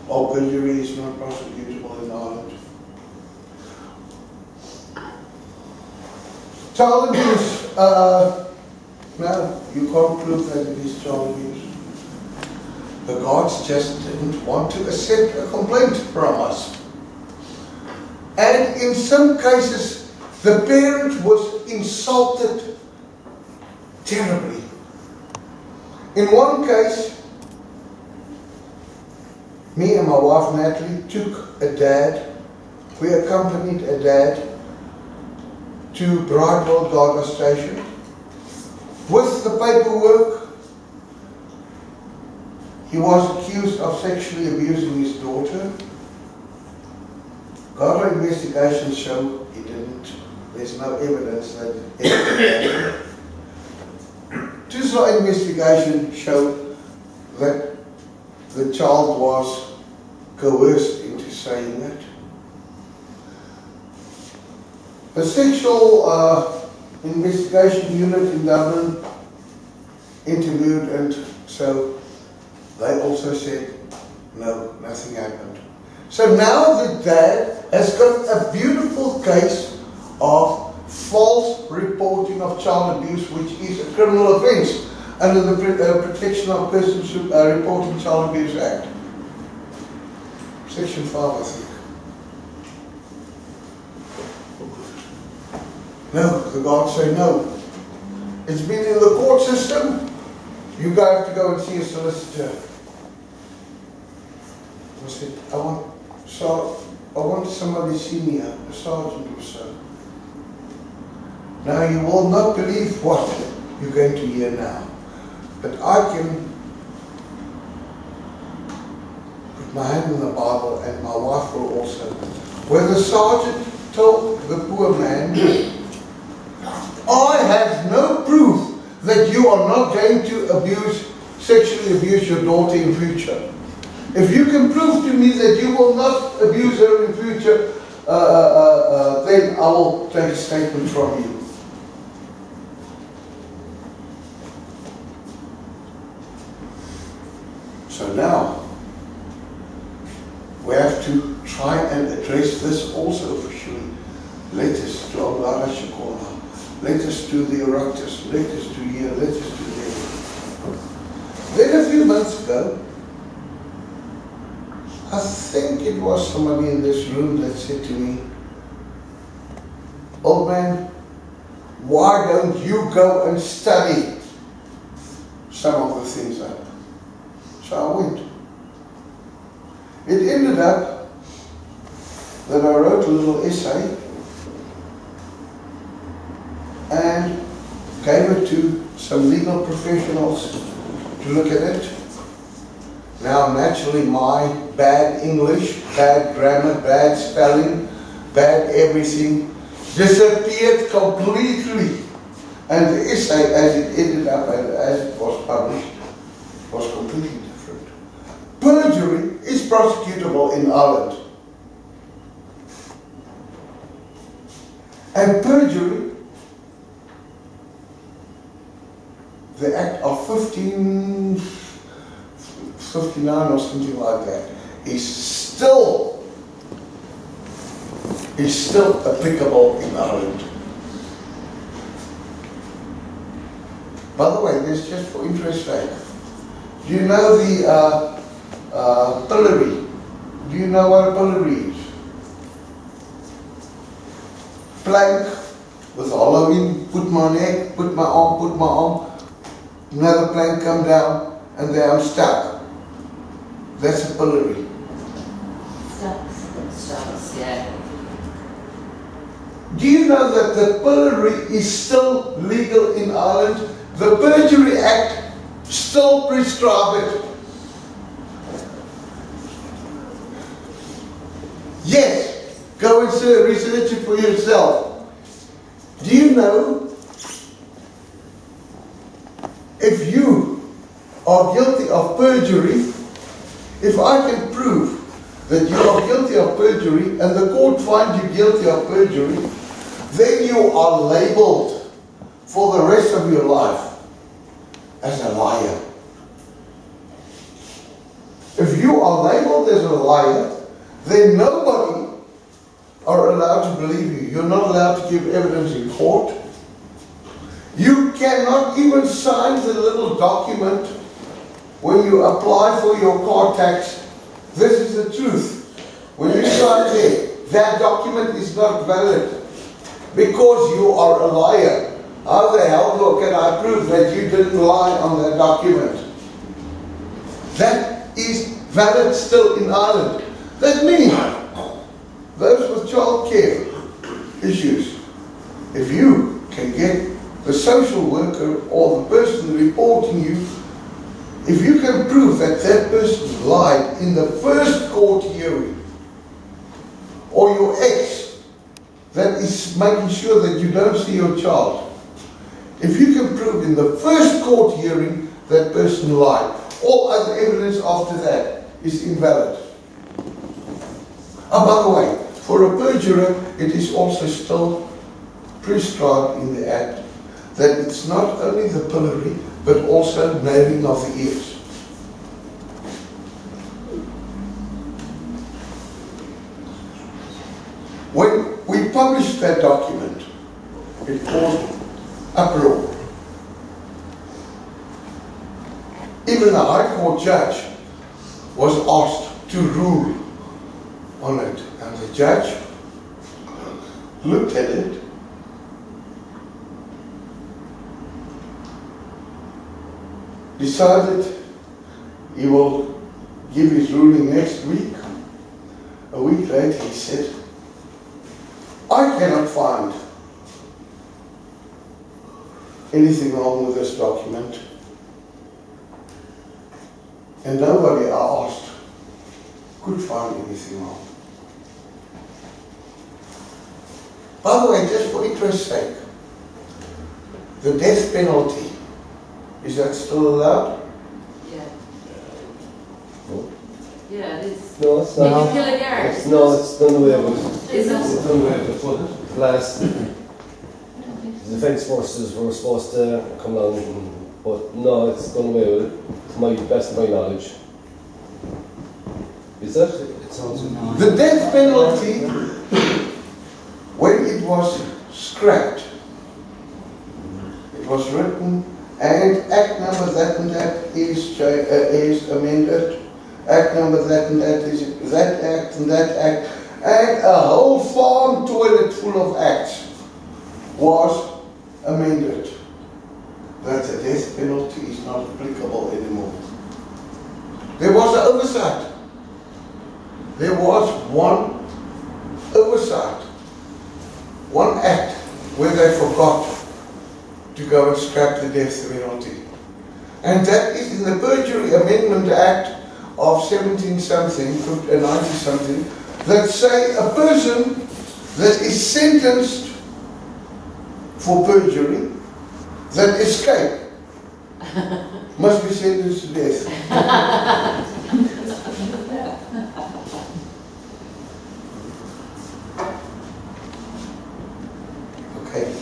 Oh, perjury is not prosecutable in Ireland. Child abuse. No, you can't prove that it is child abuse. The guards just didn't want to accept a complaint from us. And in some cases, the parent was insulted terribly. In one case, me and my wife Natalie took a dad, we accompanied a dad to Bridewell Garda Station with the paperwork. He was accused of sexually abusing his daughter. Garda investigations show he didn't. There's no evidence that it ever happened. TUSLA investigation showed that the child was coerced into saying that. The sexual investigation unit in Dublin interviewed, and so they also said, no, nothing happened. So now the dad has got a beautiful case of false reporting of child abuse, which is a criminal offence under the Protection of Persons Reporting Child Abuse Act. Section 5, I think. No, the guards say no. It's been in the court system. You have to go and see a solicitor. said, I want somebody senior, a sergeant or so. Now you will not believe what you're going to hear now, but I can put my hand in the Bible, and my wife will also. Where the sergeant told the poor man, I have no proof that you are not going to sexually abuse your daughter in future. If you can prove to me that you will not abuse her in future, then I will take a statement from you. So now, we have to try and address this also officially. Letters to Allah Shakona, letters to the erectors, letters to here, letters to there. Then a few months ago, I think it was somebody in this room that said to me, old man, why don't you go and study some of the things up? So I went. It ended up that I wrote a little essay and gave it to some legal professionals to look at it. Now naturally my bad English, bad grammar, bad spelling, bad everything disappeared completely. And the essay as it ended up and as it was published was completely different. Perjury is prosecutable in Ireland. And perjury, the act of 59 or something like that, is still applicable in Ireland. By the way, this is just for interest sake. Do you know the pillory? Do you know what a pillory is? Plank with hollow in, put my neck, put my arm, another plank come down, and there I'm stuck. That's a pillory. Stocks, yeah. Do you know that the pillory is still legal in Ireland? The Perjury Act still prescribes it. Yes, go and research it for yourself. Do you know, if you are guilty of perjury, if I can prove that you are guilty of perjury and the court finds you guilty of perjury, then you are labeled for the rest of your life as a liar. If you are labeled as a liar, then nobody are allowed to believe you. You're not allowed to give evidence in court. You cannot even sign the little document when you apply for your car tax. This is the truth. When you sign there, that document is not valid because you are a liar. How the hell can I prove that you didn't lie on that document? That is valid still in Ireland. That means those with childcare issues, if you can get the social worker or the person reporting you, if you can prove that that person lied in the first court hearing, or your ex that is making sure that you don't see your child, if you can prove in the first court hearing that person lied, all other evidence after that is invalid. Oh, by the way, for a perjurer, it is also still prescribed in the Act that it's not only the pillory, but also nailing of the ears. When we published that document, it caused uproar. Even the High Court judge was asked to rule on it, and the judge looked at it, decided he will give his ruling next week, A week later he said, I cannot find anything wrong with this document. And nobody I asked could find anything wrong. By the way, just for interest's sake, the death penalty, is that still allowed? Yeah. No. Yeah, it is. No, it's Did you not. kill a guard? It's done away with. Is it? It's done away with. Last, the defence forces were supposed to come along, but no, it's done away with it. To my best of my knowledge. Is that? It's also not. The death penalty, when it was scrapped, it was written, and Act number that and that is amended. Act number that and that is that Act and that Act, and a whole farm toilet full of acts was amended. That the death penalty is not applicable anymore. There was an oversight. There was one oversight, one act where they forgot to go and scrap the death penalty. And that is in the Perjury Amendment Act of 17-something, 90-something, that say a person that is sentenced for perjury, that escape, must be sentenced to death. Okay.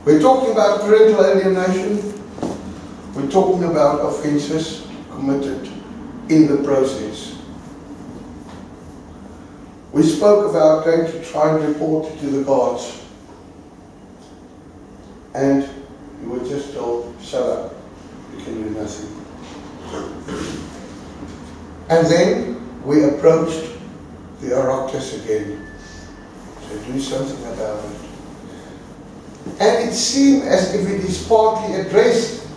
We're talking about parental alienation. We're talking about offences committed in the process. We spoke about going to try and report it to the guards. And you were just told, shut up, you can do nothing. And then we approached the Oireachtas again to do something about it. And it seemed as if it is partly addressed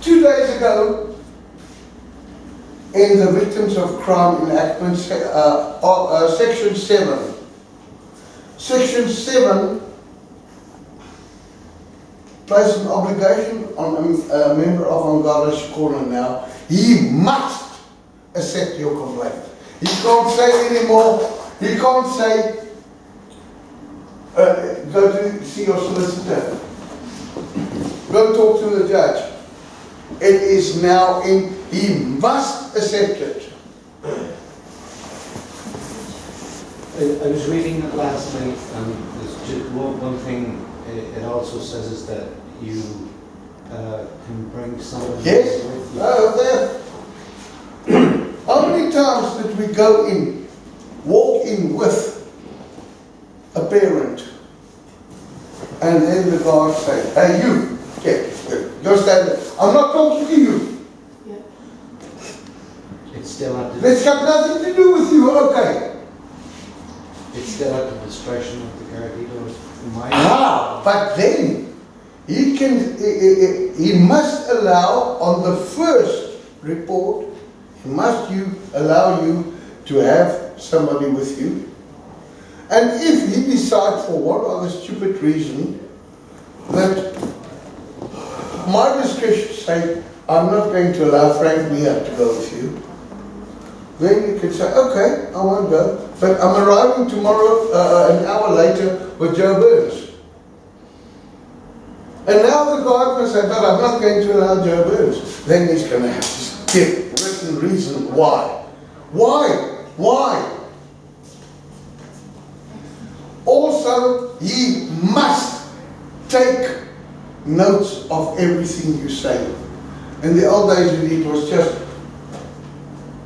2 days ago in the Victims of Crime Enactment, Section 7. Section 7 places an obligation on a member of Angara Shikona now. He must accept your complaint. He can't say anymore, he can't say, go to see your solicitor, go talk to the judge. It is now in, he must accept it. I was reading it last night, and there's just one thing it also says is that you can bring someone Yes? with you. How many times did we go in, walk in with a parent, and then the guard say, hey you, go stand there. I'm not talking to you. It's still at the, It's got nothing to do with you, okay. it's still at the discretion of the guard. He does, in my But then, he must allow on the first report, he must allow you to have somebody with you. And if he decides for one other stupid reason that my discretion say, I'm not going to allow Frank Mia to go with you, then you can say, okay, I won't go, but I'm arriving tomorrow an hour later with Joe Burns. And now the guard will say, but I'm not going to allow Joe Burns. Then he's going to have to give written reason why. Why? Also, he must take notes of everything you say. In the old days, it was just,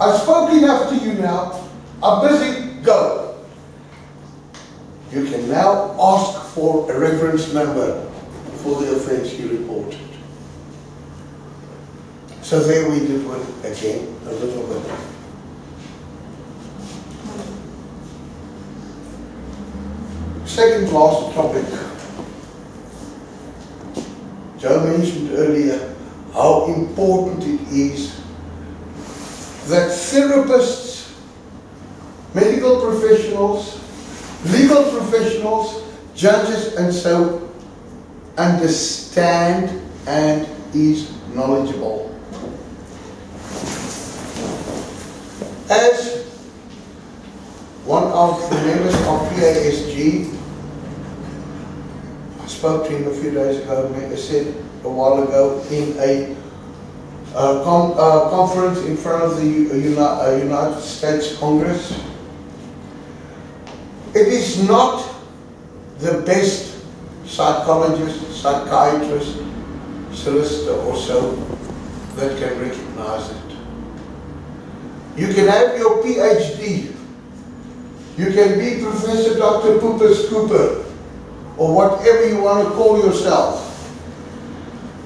I've spoken enough to you now, I'm busy, go. You can now ask for a reference number for the offence you reported. So there we did one again, a little bit. Second last topic. Joe mentioned earlier how important it is that therapists medical professionals, legal professionals, judges, and so understand and is knowledgeable. As one of the members of PASG, I spoke to him a few days ago, I said a while ago in a conference in front of the United States Congress, it is not the best psychologist, psychiatrist, solicitor or so that can recognize it. You can have your PhD, you can be Professor Dr. Poopers Cooper, or whatever you want to call yourself.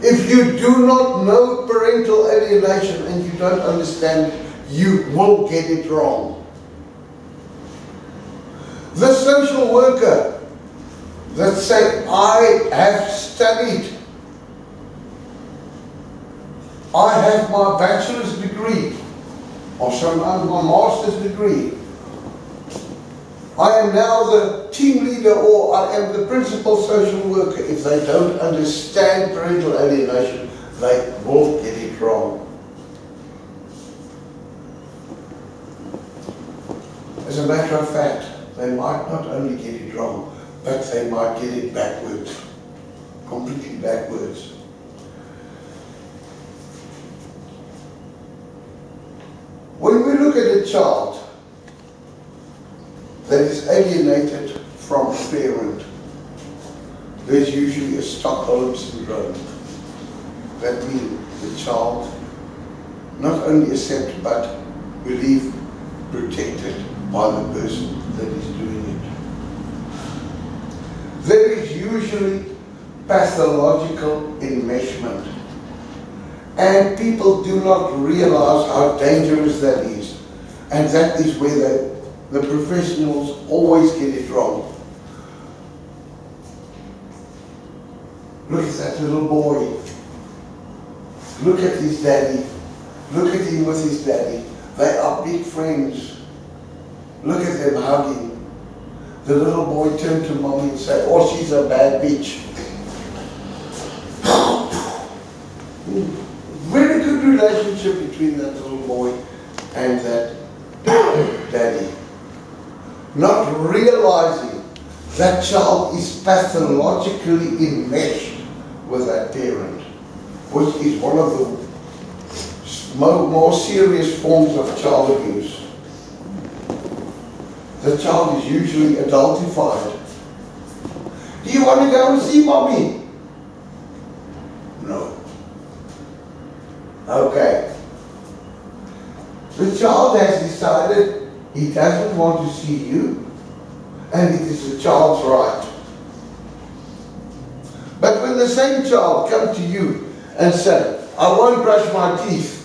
If you do not know parental alienation and you don't understand it, you will get it wrong. The social worker that say, I have studied, I have my bachelor's degree, or sometimes my master's degree, I am now the team leader or I am the principal social worker. If they don't understand parental alienation, they will get it wrong. As a matter of fact, they might not only get it wrong, but they might get it backwards, completely backwards. When we look at a child that is alienated from a parent, there's usually a Stockholm syndrome. That means the child not only accepts but believe protected by the person that is doing it. There is usually pathological enmeshment, and people do not realize how dangerous that is, and that is where the professionals always get it wrong. Look at that little boy. Look at his daddy. Look at him with his daddy. They are big friends. Look at them hugging. The little boy turned to mommy and said, oh, she's a bad bitch. Very good relationship between that little boy and that daddy. Not realizing that child is pathologically enmeshed with that parent, which is one of the more serious forms of child abuse. The child is usually adultified. Do you want to go and see mommy? No. Okay. The child has decided he doesn't want to see you, and it is the child's right. But when the same child comes to you and says, I won't brush my teeth,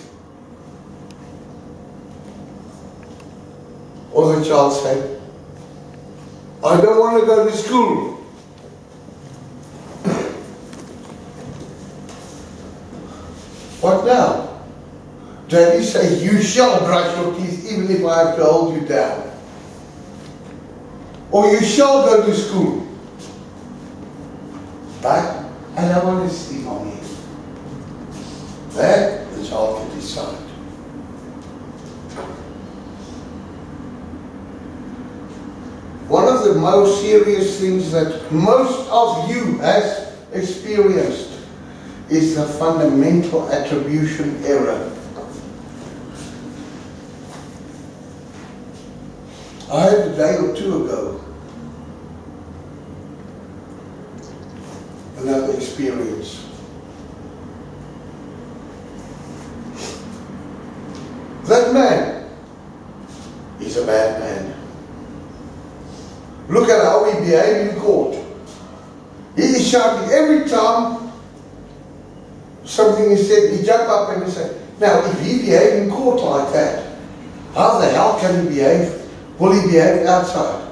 or the child says, I don't want to go to school, what now? Daddy says, you shall brush your teeth even if I have to hold you down. Or you shall go to school. But I don't want to see mommy. That the child can decide. One of the most serious things that most of you has experienced is the fundamental attribution error. I had a day or two ago another experience. That man is a bad man. Look at how he behaved in court. He is shouting every time something is said. He jump up and he say, now if he behaved in court like that, how the hell can he behave? Will he behave outside?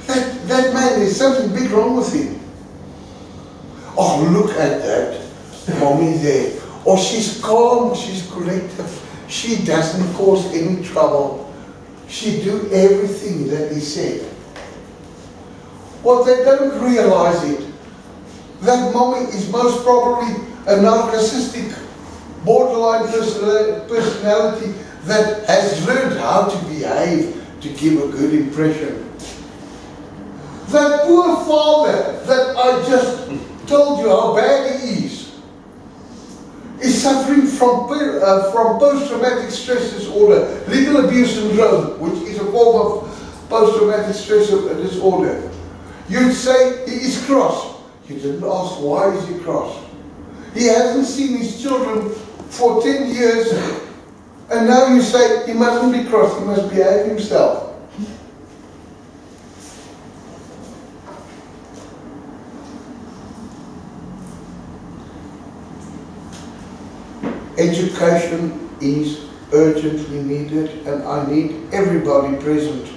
That man, there's something big wrong with him. Oh, look at that mommy there. Oh, she's calm, she's collective. She doesn't cause any trouble. she do everything that he said. What they don't realize is that mommy is most probably a narcissistic, borderline personality that has learned how to behave to give a good impression. That poor father that I just told you how bad he is suffering from post-traumatic stress disorder, legal abuse syndrome, which is a form of post-traumatic stress disorder. You'd say he is cross. You didn't ask why is he cross. He hasn't seen his children for 10 years, and now you say he mustn't be cross, he must behave himself. Education is urgently needed, and I need everybody present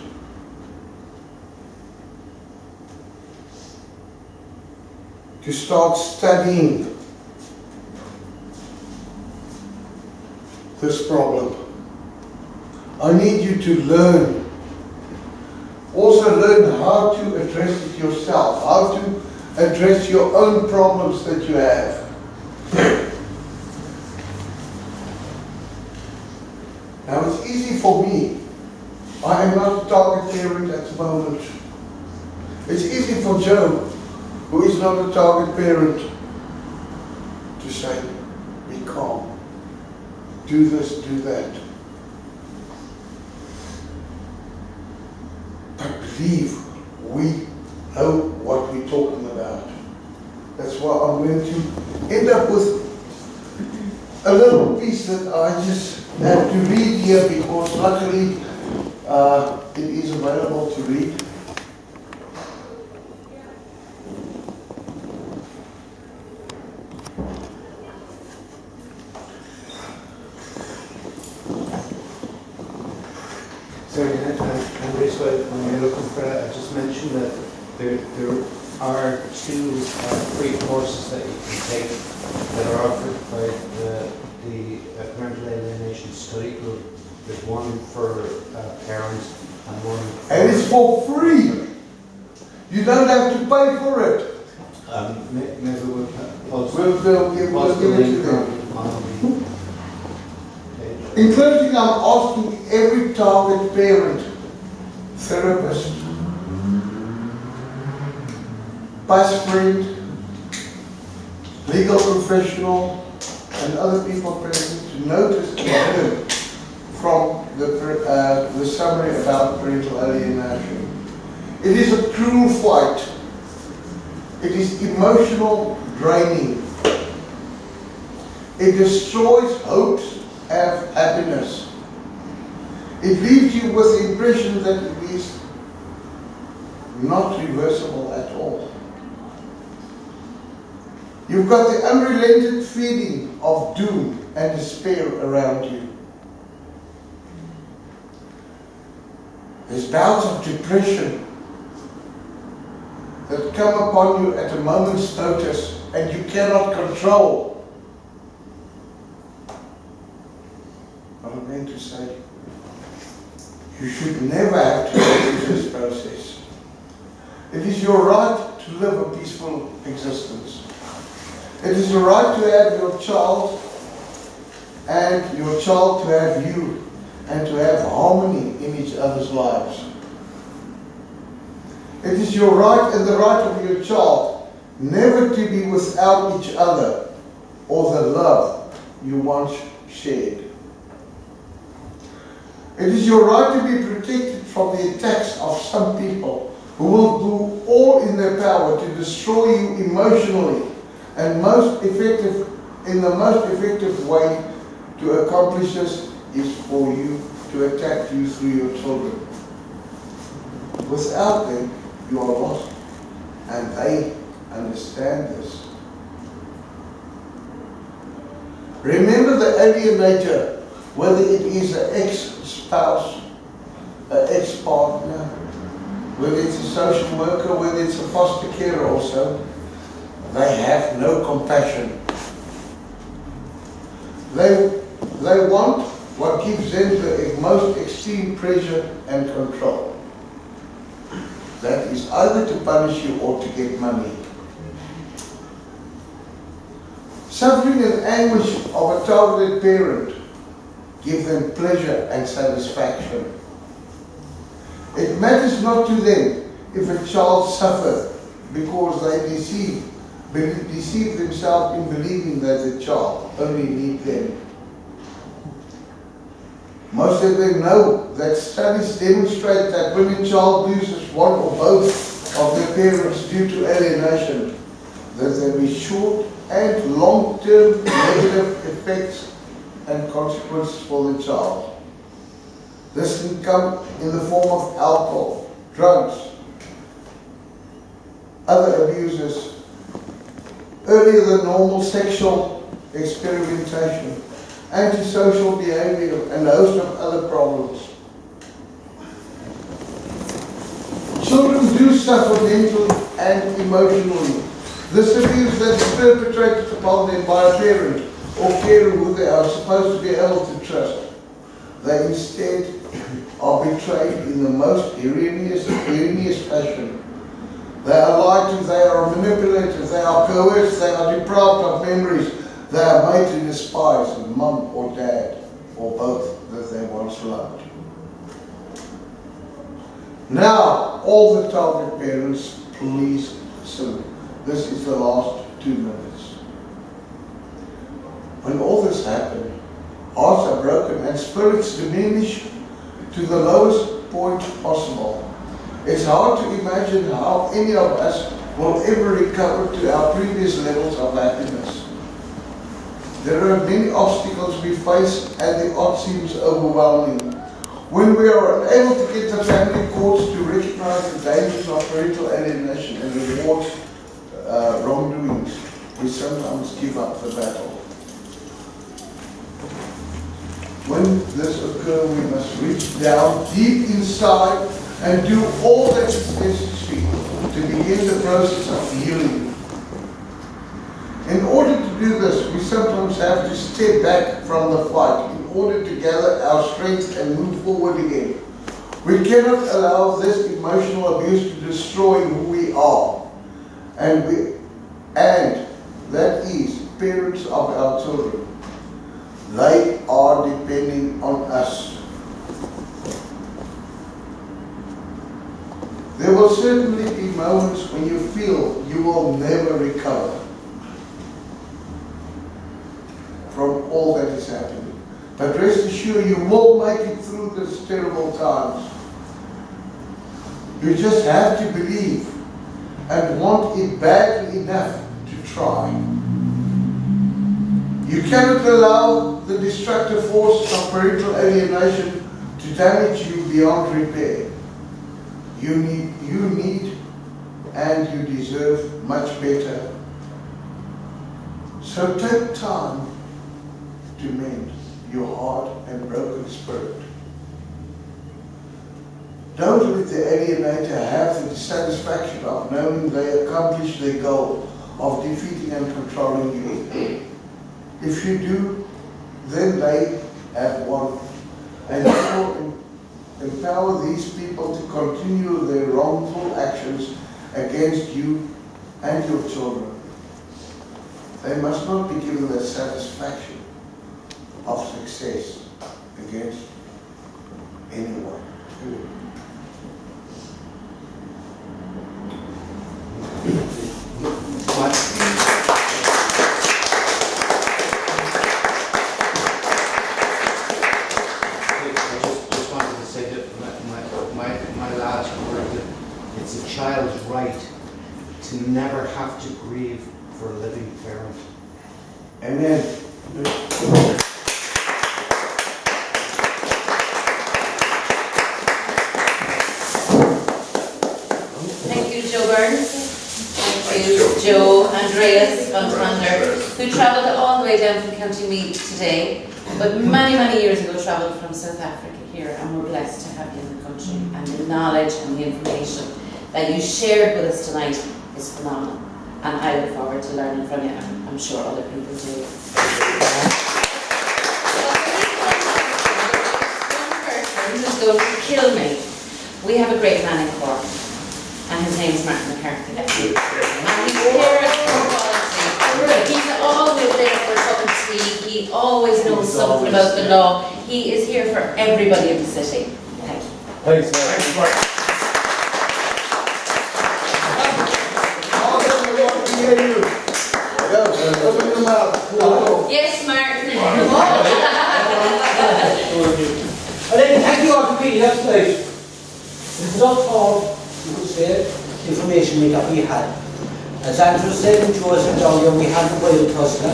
to start studying this problem. I need you to learn. Also learn how to address it yourself, how to address your own problems that you have. Now it's easy for me. I am not a target parent at the moment. It's easy for Joe, who is not a target parent, to say, be calm, do this, do that. But believe, we know what we're talking about. That's why I'm going to end up with a little piece that I just have to read here, because luckily it is available to read. Sorry, and this way, when you're looking for it, I just mentioned that there are two free courses that you can take that are offered by the Parental Alienation Study Group. There's one for parents and one for... And it's for free. You don't have to pay for it. Maybe we'll post We'll give the it to link them. on the page. In closing, I'm asking every target parent, therapist, best friend, legal professional, and other people present to notice and learn from the summary about parental alienation. It is a cruel fight. It is emotional draining. It destroys hopes and happiness. It leaves you with the impression that it is not reversible at all. You've got the unrelenting feeling of doom and despair around you. There's bouts of depression that come upon you at a moment's notice and you cannot control. I'm going to say, you should never have to go through this process. It is your right to live a peaceful existence. It is your right to have your child and your child to have you and to have harmony in each other's lives. It is your right and the right of your child never to be without each other or the love you once shared. It is your right to be protected from the attacks of some people who will do all in their power to destroy you emotionally, and in the most effective way to accomplish this is for you to attack you through your children. Without them, you are lost, and they understand this. Remember the alienator, whether it is an ex-spouse, an ex-partner, whether it's a social worker, whether it's a foster carer also, they have no compassion. They want what gives them the most extreme pressure and control. That is either to punish you or to get money. Suffering and anguish of a targeted parent give them pleasure and satisfaction. It matters not to them if a child suffers because they deceive themselves in believing that the child only needs them. Most of them know that studies demonstrate that when a child loses one or both of their parents due to alienation, that there be short and long-term negative effects and consequences for the child. This can come in the form of alcohol, drugs, other abuses, earlier than normal sexual experimentation, antisocial behavior, and a host of other problems. Children do suffer mentally and emotionally. This abuse that is perpetrated upon them by a parent or carer who they are supposed to be able to trust, they instead are betrayed in the most erroneous fashion. They are lied to, they are manipulated, they are coerced, they are deprived of memories, they are made to despise mum or dad, or both, that they once loved. Now, all the target parents, please listen. This is the last 2 minutes. When all this happened, hearts are broken and spirits diminish to the lowest point possible. It's hard to imagine how any of us will ever recover to our previous levels of happiness. There are many obstacles we face and the odds seems overwhelming. When we are unable to get the family courts to recognize the dangers of parental alienation and reward wrongdoings, we sometimes give up the battle. When this occurs, we must reach down deep inside and do all that is necessary to begin the process of healing. In order to do this, we sometimes have to step back from the fight in order to gather our strength and move forward again. We cannot allow this emotional abuse to destroy who we are, and that is parents of our children. They are depending on us. There will certainly be moments when you feel you will never recover from all that is happening. But rest assured, you will make it through these terrible times. You just have to believe and want it badly enough to try. You cannot allow the destructive force of parental alienation to damage you beyond repair. You need and you deserve much better. So take time to mend your hard and broken spirit. Don't let the alienator have the dissatisfaction of knowing they accomplished their goal of defeating and controlling you. If you do, then they have won. And you will empower these people to continue their wrongful actions against you and your children. They must not be given the satisfaction of success against anyone. It's a child's right to never have to grieve for a living parent. Amen. Thank you, Joe Burns. Thank you, Joe Andreas van Brander, who travelled all the way down from County Meath today, but many, many years ago travelled from South Africa here, and we're blessed to have you in the country. And the knowledge and the information that you shared with us tonight is phenomenal. And I look forward to learning from you, and I'm sure other people do. going to kill me. We have a great man in Cork, and his name is Martin McCarthy. And he's here for quality. He's always there for a cup of tea. He always knows something about the law. He is here for everybody in the city. Thank you. Thanks, Mark. Yes, Martin. Thank you all for being here tonight. This is all you could say, information that we had. As Andrew said and Joe said earlier, we had the Wild Tussler.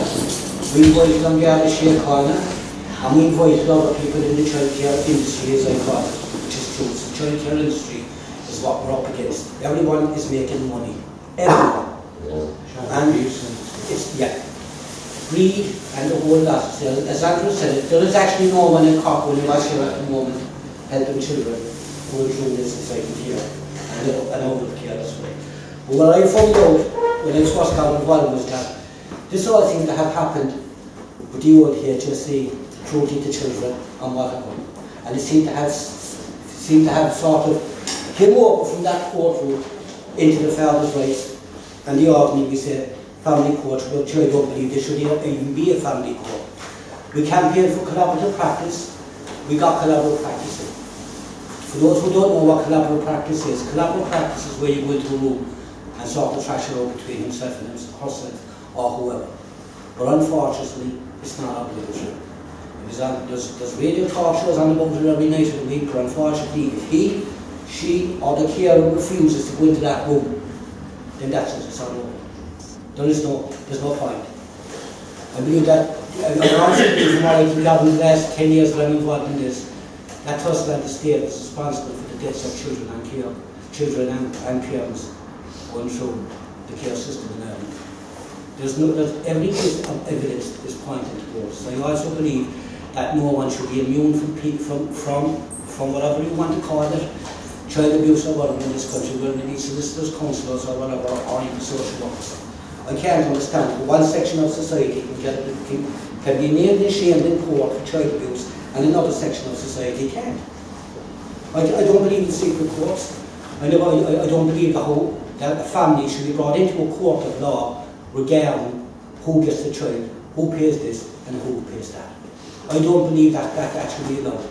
We invited on the Ardashir corner, and we invited other people in the childcare industry, as I call it, which is true. The childcare industry is what we're up against. Everyone is making money. Everyone. And it's, greed and the whole lot. As Andrew said, there is actually no one in Cork when he was here at the moment helping children who are through this society here and out of care as well. But what I found out when I first got involved was that this all seemed to have happened with the old HSC, cruelty to children and whatever. And it seemed to have sort of came over from that courtroom into the father's rights. And the argument we say, family court, which I don't believe there should even be a family court. We campaigned for collaborative practice. We got collaborative practice in. For those who don't know what collaborative practice is where you go into a room and sort the trash out between himself and herself or whoever. But unfortunately, it's not obligatory. There's radio talk shows on about it every night of the week, but unfortunately, if he, she, or the carer refuses to go into that room, then that's it, it's all over. There's no point. I believe that, I also believe from what I've learned in the last 10 years that I'm involved in this, that Tussler and the state is responsible for the deaths of children and parents going through the care system in Ireland. Every piece of evidence is pointing towards. So I also believe that no one should be immune from whatever you want to call it, child abuse or whatever in this country, whether it be solicitors, counsellors or whatever, or even social workers. I can't understand that one section of society can be named and shamed in court for child abuse and another section of society can't. I don't believe in secret courts. I don't believe that a family should be brought into a court of law regarding who gets the child, who pays this and who pays that. I don't believe that should be allowed.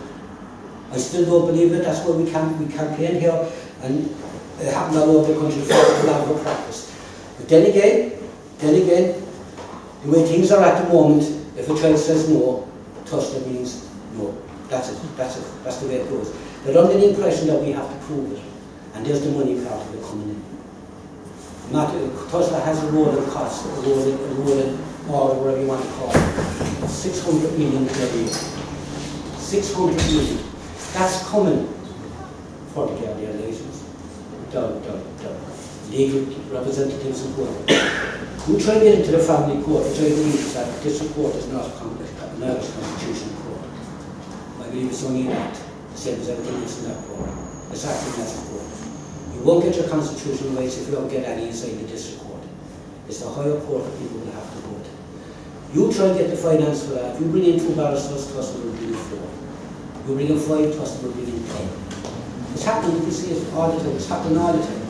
I still don't believe it. That's why we campaign here and it happens all over the country for collaborative practice. But then again, the way things are at the moment, if a child says no, Tussler means no. That's it. That's the way it goes. They're under the impression that we have to prove it. And there's the money part of it coming in. Tussler has a role in cost, a role in or whatever you want to call it. 600 million per year. 600 million. That's coming for the guardian license. Legal representatives and whoever. You try and get into the family court, which I believe is that this court is not an Irish constitutional court. I believe it's only an act, the same as everything else in that court. It's acting as a court. You won't get your constitutional rights if you don't get any inside the district court. It's the higher court that people will have to go to. You try and get the finance for that. You bring in 2 barristers, Tussler will bring in 4. You bring in 5, Tussler will bring in 10. It's happening, you can see it all the time. It's happening all the time.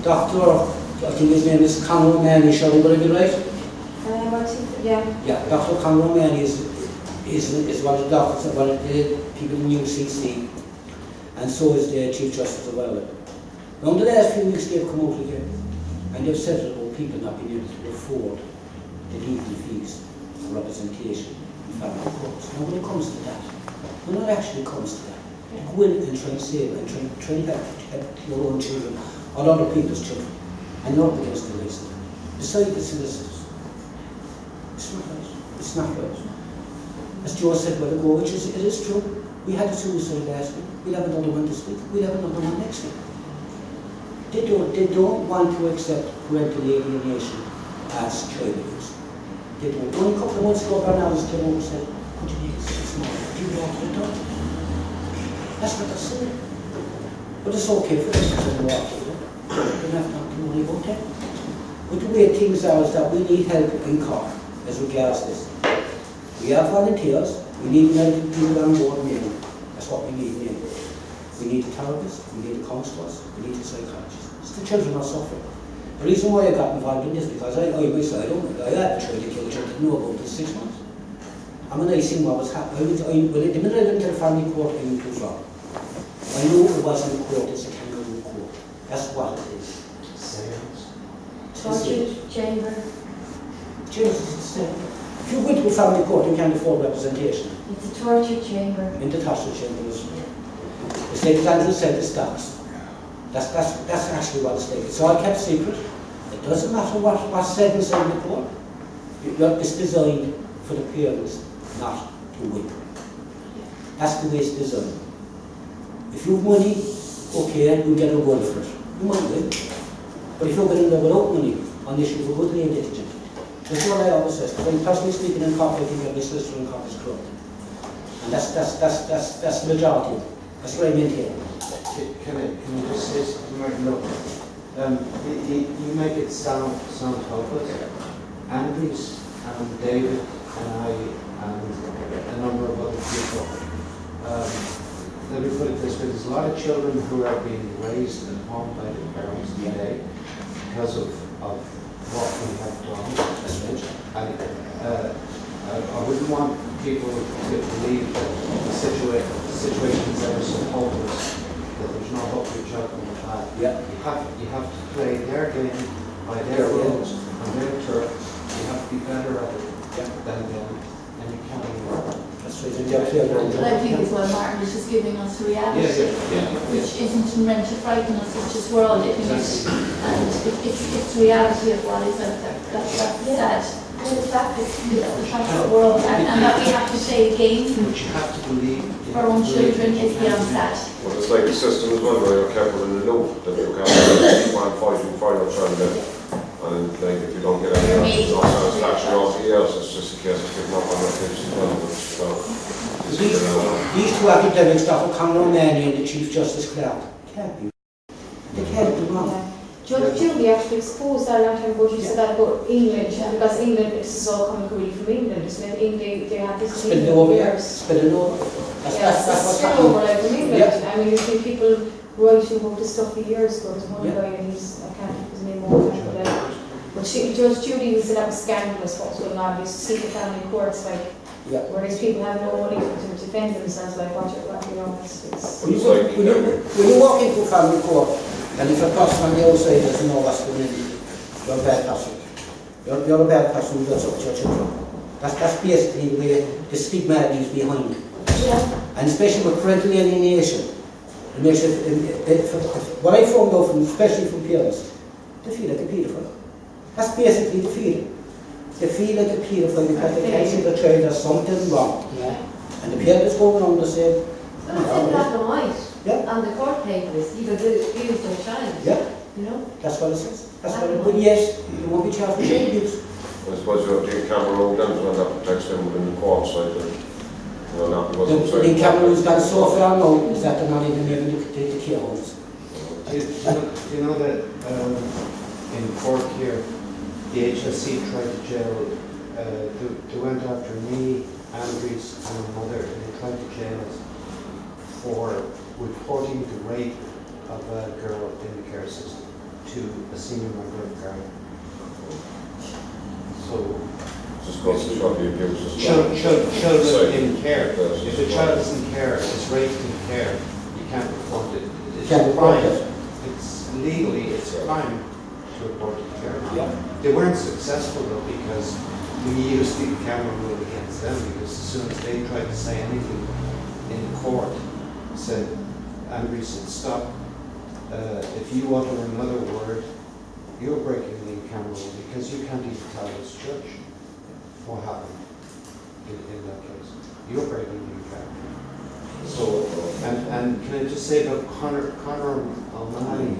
Dr. I think his name is Conor O'Mahony, shall I be right? Yeah, Dr. Conor O'Mahony is one of the doctors, one of the people in UCC, and so is the Chief Justice of Ireland. Now, in the last few weeks, they've come out again, and they've said about people not being able to afford the legal fees for representation in family courts. Now, when it comes to that, when it actually comes to that, go in and try and save and try and help your own children or other people's children, and not against the race. Beside the solicitors. It's not right. It's not right. As Joe said a while ago, it is true. We had a suicide last week. We'll have another one this week. We'll have another one next week. They don't want to accept parental alienation as child abuse. They don't. Only a couple of months ago, Bernard's came over and said, "Could you make this small? Do you want to do it?" That's what they're saying. But it's okay for them to say no after that. They don't have to worry about that. But the way things are is that we need help in Cork as regards this. We have volunteers. We need medical people on board now. A That's what we need now. We need a therapist, we need a counsellor, we need a psychologist. It's the children are suffering. The reason why I got involved in this because I myself, I had a child that killed a child, didn't know about it 6 months. And when I seen what was happening, the minute I went to the family court, I knew it was wrong. I knew it wasn't a court, it's a kangaroo court. That's what it is. Torture chamber. Jesus, it's the same. If you went to a family court, you can't afford representation. It's a torture chamber. In the torture chamber, it's like Andrew said, the stocks. That's actually what it's like. It's all kept secret. It doesn't matter what's said inside the court. It's designed for the parents not to win. That's the way it's designed. If you have money, okay, you get a reward for it. You might win. But if you're going in there without money, on the issue of a good lane litigant, that's what I always say. Because I'm personally speaking in court, I think every solicitor in court is corrupt. And that's the majority. That's what I maintain. Can I just say something, Martin? Look, you make it sound hopeless. Andrews and David and I and a number of other people. Let me put it this way: there's a lot of children who are being raised at home by their parents today because of what we have done. And I wouldn't want people to believe that the situations are so hopeless that there's no hope for your child coming back. Yeah. You have to play their game by their rules on their turf. You have to be better at it than them, and you can't even. That's right. But I think as well, Martin is just giving us reality, which isn't meant to frighten us, it's just we're all living it. And it's reality of what is out there. That's sad. It's the fact of the world, and that we have to play a game But you have to believe for our own children is beyond that. Well, it's like the system as well, where you're careful in the loop, that you can't keep on fighting for your child then. And like, if you don't get any no satisfaction off the years, it's just a case of giving up on your kids as well. These two academics, Dr. Conor O'Malley and the Chief Justice Clark, can't be. They can't be wrong. Julie actually exposed that a long time ago. She said that about England, because England, this is all coming really from England, isn't it? England, they have this Spilling over, spilling over. Yes, That's what's still happening. over like in England. Yeah. I mean, you've seen people writing about this stuff for years ago. There's one guy, and I can't keep his name over there, but Judge Judy said that was scandalous what was going on. These secret family courts, like, where these people have no money to defend themselves, like, what you know, it's When you walk into a family court, and if a person on the outside doesn't know what's going on, you're a bad person. You're a bad person who does up to your children. That's basically the way the stigma is behind. And especially with parental alienation, it makes it, what I found out from, especially from parents, they feel like a paedophile. That's basically the feeling. They feel like a paedophile because they can't see their child does something wrong. And the parents go around and say, But it's in black and white. Yeah. On the court papers, you could abuse their child. Yeah. You know? That's what it says. That's what it is. But yes, you won't be charged with child abuse. I suppose you have to take camera road then, and that protects them in the court side. The Cameroon's gone so far now is that they're not even able to take the care homes. Do you know that in Cork here, the HSC tried to jail, they went after me, Andrews and my mother, and they tried to jail us for reporting the rape of a girl in the care system to a senior member of Garda. So, Just goes to show the abuse. children in care. If a child is in care, is raped in care, you can't report it. It's Can't report crime. it. It's legally, it's a crime to report it to care. Yeah. They weren't successful though because we used the camera rule against them because as soon as they tried to say anything in court, said, Andrew said, stop. If you utter another word, you're breaking the camera rule because you can't even tell this judge what happened in that case. You're breaking the camera. So, and can I just say about Conor O'Malley,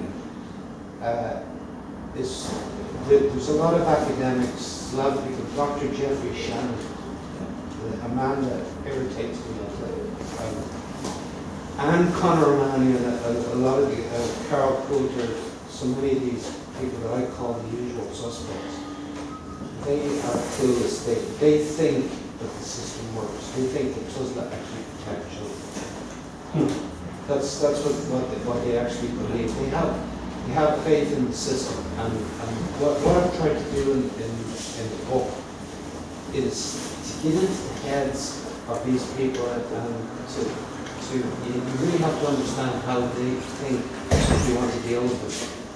there's a lot of academics, a lot of people, Dr. Jeffrey Shannon, a man that irritates me, and Conor O'Malley, and a lot of the, Carol Coulter, so many of these people that I call the usual suspects, they are clueless. They think that the system works. They think it does actually protect children. That's what they actually believe. They have faith in the system, and what I've tried to do in the book is to get into the heads of these people and to you really have to understand how they think if you want to deal with it.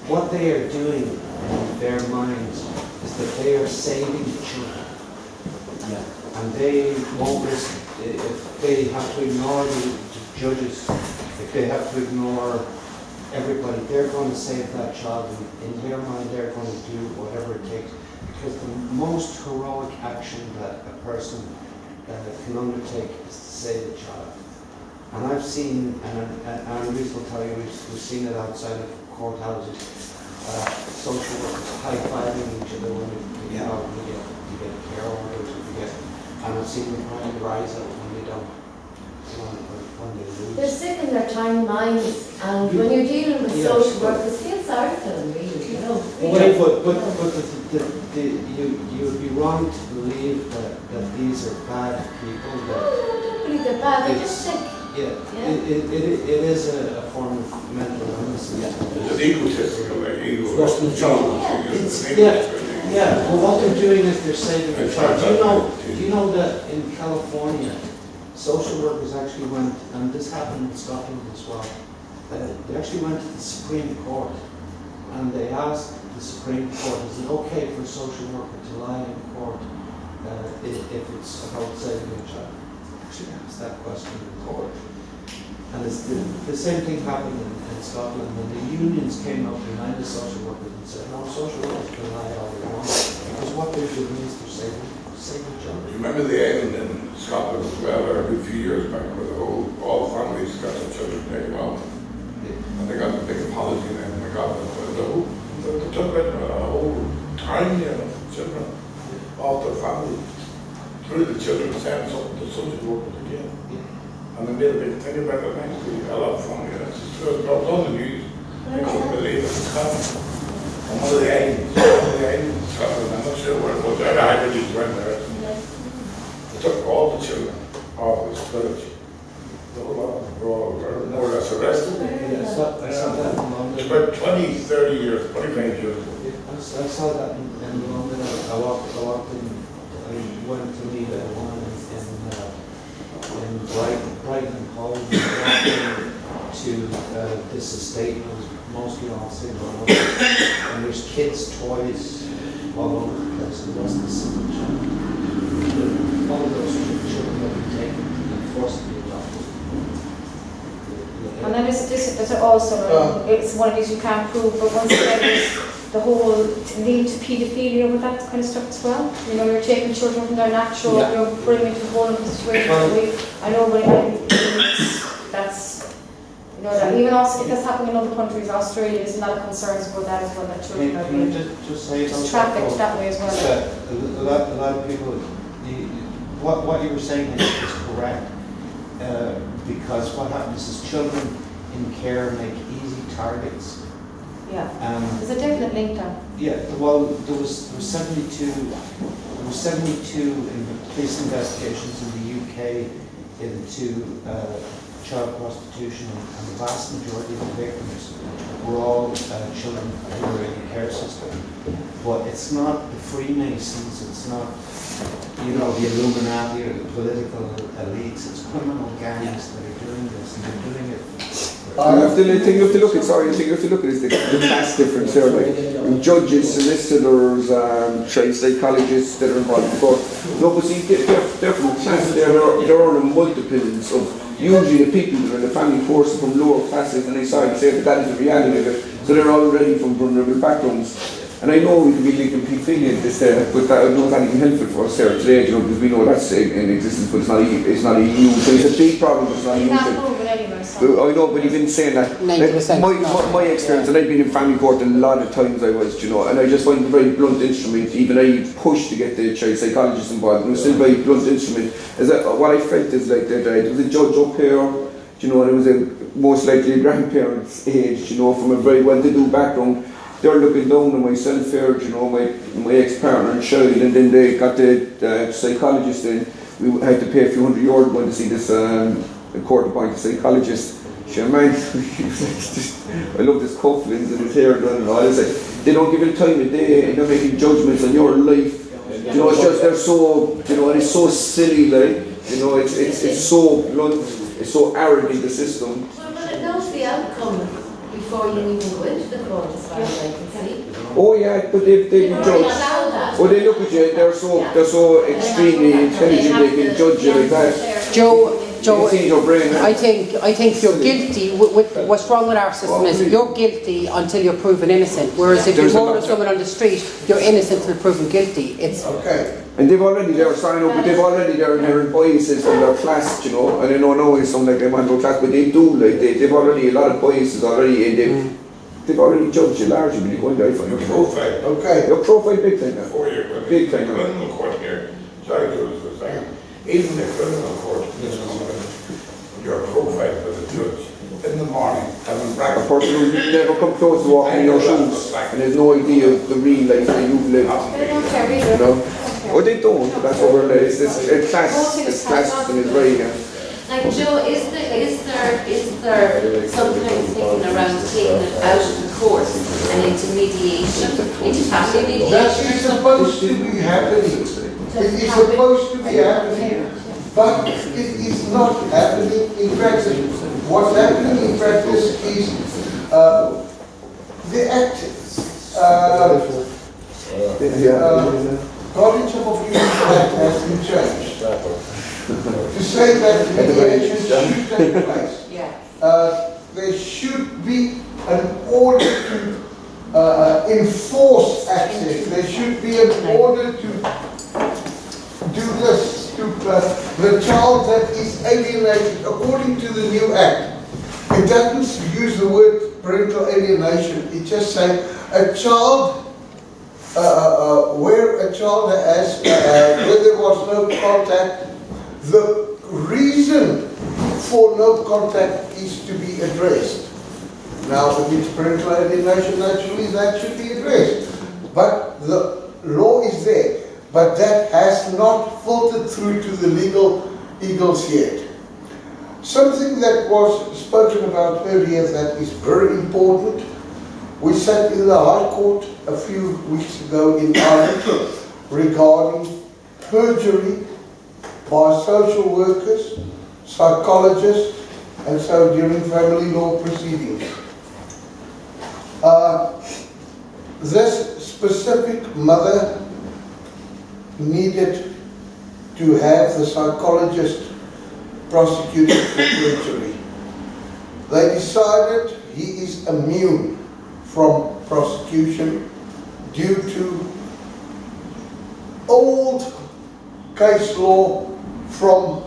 What they are doing in their minds is that they are saving the children. Yeah. And they won't risk, if they have to ignore the judges, if they have to ignore everybody, they're going to save that child. In their mind, they're going to do whatever it takes. Because the most heroic action that a person can undertake is to save a child. And I've seen, and Reese will tell you, we've seen it outside of courthouses, social workers high-fiving each other when you get care orders, and I've seen them crying their eyes out when they don't, when they lose. They're sick in their tiny minds, and when you're dealing with social workers, feel sorry for them, really, you know. But you would be wrong to believe that these are bad people. No, don't believe they're bad, they're just sick. Yeah, it is a form of mental illness. It's an egotistical, like ego. Yeah, well what they're doing is they're saving a child. Do you know that in California, social workers actually went, and this happened in Scotland as well, they actually went to the Supreme Court and they asked the Supreme Court, is it okay for a social worker to lie in court if it's about saving a child? Actually asked that question in court. And it's the same thing happened in Scotland when the unions came up behind the social workers and said, no, social workers can lie all they want. Because what they're doing is they're saving children. You remember the island in Scotland as well, a few years back, where all the families got their children taken off. And they got a big apology then, and they got them. They took a whole time, children, off their family. Through the children sent something to social workers again. And they made a big thing about it, actually, a lot of fun. It was on the news. I couldn't believe it. It's Scotland. On one of the islands in Scotland, I'm not sure where it was. I actually went there. They took all the children off this village. The whole lot of them were all more or less arrested. Yeah, I saw that in London. It's about 20, 30 years, 25 years. I saw that in London. I walked in, I went to meet a woman in Brighton and Hove, to this estate. It was mostly all single mothers, and there's kids' toys all over the place. And that's the single child. All of those children have been taken and forced to be adopted. And then there's also, it's one of these you can't prove, but once again, there's the whole link to paedophilia with that kind of stuff as well. You know, you're taking children from their natural, you're bringing into vulnerable situations. I know, but that's, you know, that even also that's happening in other countries. Australia is a lot of concerns about that as well, that children are being just trafficked that way as well. A lot of people, what you were saying is correct, because what happens is children in care make easy targets. Yeah, there's a definite link there. Yeah, well, there was 72 police investigations in the UK into child prostitution, and the vast majority of the victims were all children who were in the care system. But it's not the Freemasons, it's not, you know, the Illuminati or the political elites, it's criminal gangs that are doing this, and they're doing it. The thing you have to look at is the class difference there. Like judges, solicitors, child psychologists that are involved in court. No, but see, they're from the class. They're earning multiples of usually the people that are in the family force from lower classes, and they say that is the reality of it. So they're already from vulnerable backgrounds. And I know we can be linking paedophilia in this there, but that, I don't know that even helpful for us there today, you know, because we know that's in existence, but it's not a EU. So it's a big problem, but it's not a EU. I know, but even saying that, my experience, and I've been in family court a lot of times I was, you know, and I just find it a very blunt instrument. Even I pushed to get the child psychologist involved, and it was still a very blunt instrument. What I felt is like that there was a judge up here, you know, and it was most likely a grandparent's age, you know, from a very well-to-do background. They're looking down on myself here, you know, my ex-partner and child, and then they got the psychologist in. We had to pay a few €100 going to see this a court-appointed psychologist. She man, I love this cufflinks and his hair done and all. It's like, they don't give it time of day, and they're making judgments on your life. You know, it's just, they're so, you know, and it's so silly, like, you know, it's so blunt, it's so arrogant, the system. Well, but it knows the outcome before you even go into the court, as far as I can see. Oh yeah, but they've been judged. Well, they look at you, they're so extremely intelligent, they can judge you like that. Joe, I think you're guilty. What's wrong with our system is you're guilty until you're proven innocent. Whereas if you murder someone on the street, you're innocent until proven guilty. It's okay. And they've already their sign up, but they've already their inherent biases from their class, you know. And I don't know it's something like they want to go class, but they do, like they've already a lot of biases already, and they've already judged you largely when you go into I find. Your profile. Okay. Your profile big thing now. Before you're big thing. Criminal court here. Sorry to the thing. Even the criminal court is coming. Your profile for the judge in the morning having A breakfast. person who never come close to walking in your shoes and has no idea of the real life that you've lived. They don't care either. You know? Well, they don't, but that's what we're like. It's class, it's class and it's right, yeah. Like Joe, is there some kind of thinking around taking it out of the court and into mediation, into family mediation? That is supposed to be happening. It is supposed to be happening, but it is not happening in practice. What's happening in practice is the act, College of Human Act has been changed to say that mediation should take place. There should be an order to enforce access. There should be an order to do this to the child that is alienated according to the new act. It doesn't use the word parental alienation. It just says a child where a child has where there was no contact, the reason for no contact is to be addressed. Now, if it's parental alienation, naturally that should be addressed. But the law is there. But that has not filtered through to the legal eagles yet. Something that was spoken about earlier that is very important. We sat in the High Court a few weeks ago in Ireland regarding perjury by social workers, psychologists, and so during family law proceedings. This specific mother needed to have the psychologist prosecuted for perjury. They decided he is immune from prosecution due to old case law from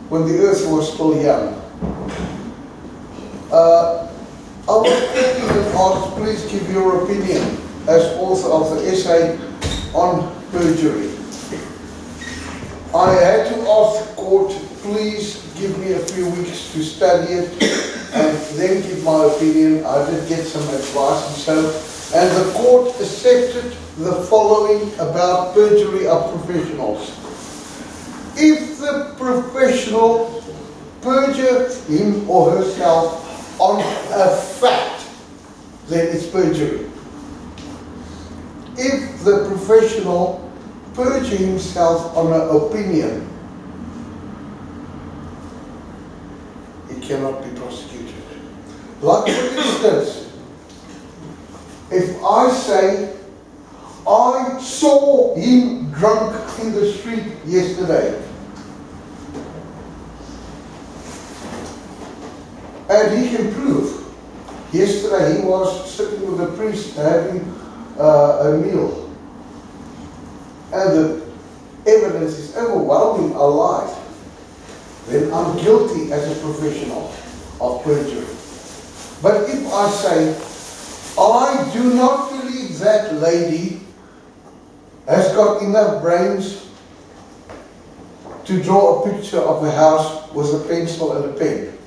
when the earth was still young. I was calling and asked, please give your opinion as author of the essay on perjury. I had to ask the court, please give me a few weeks to study it and then give my opinion. I did get some advice and the court accepted the following about perjury of professionals. If the professional perjures him or herself on a fact, then it's perjury. If the professional perjures himself on an opinion, it cannot be prosecuted. Like for instance, if I say, I saw him drunk in the street yesterday, and he can prove, yesterday he was sitting with a priest having a meal, and the evidence is overwhelming, alive, then I'm guilty as a professional of perjury. But if I say, I do not believe that lady has got enough brains to draw a picture of a house with a pencil and a pen.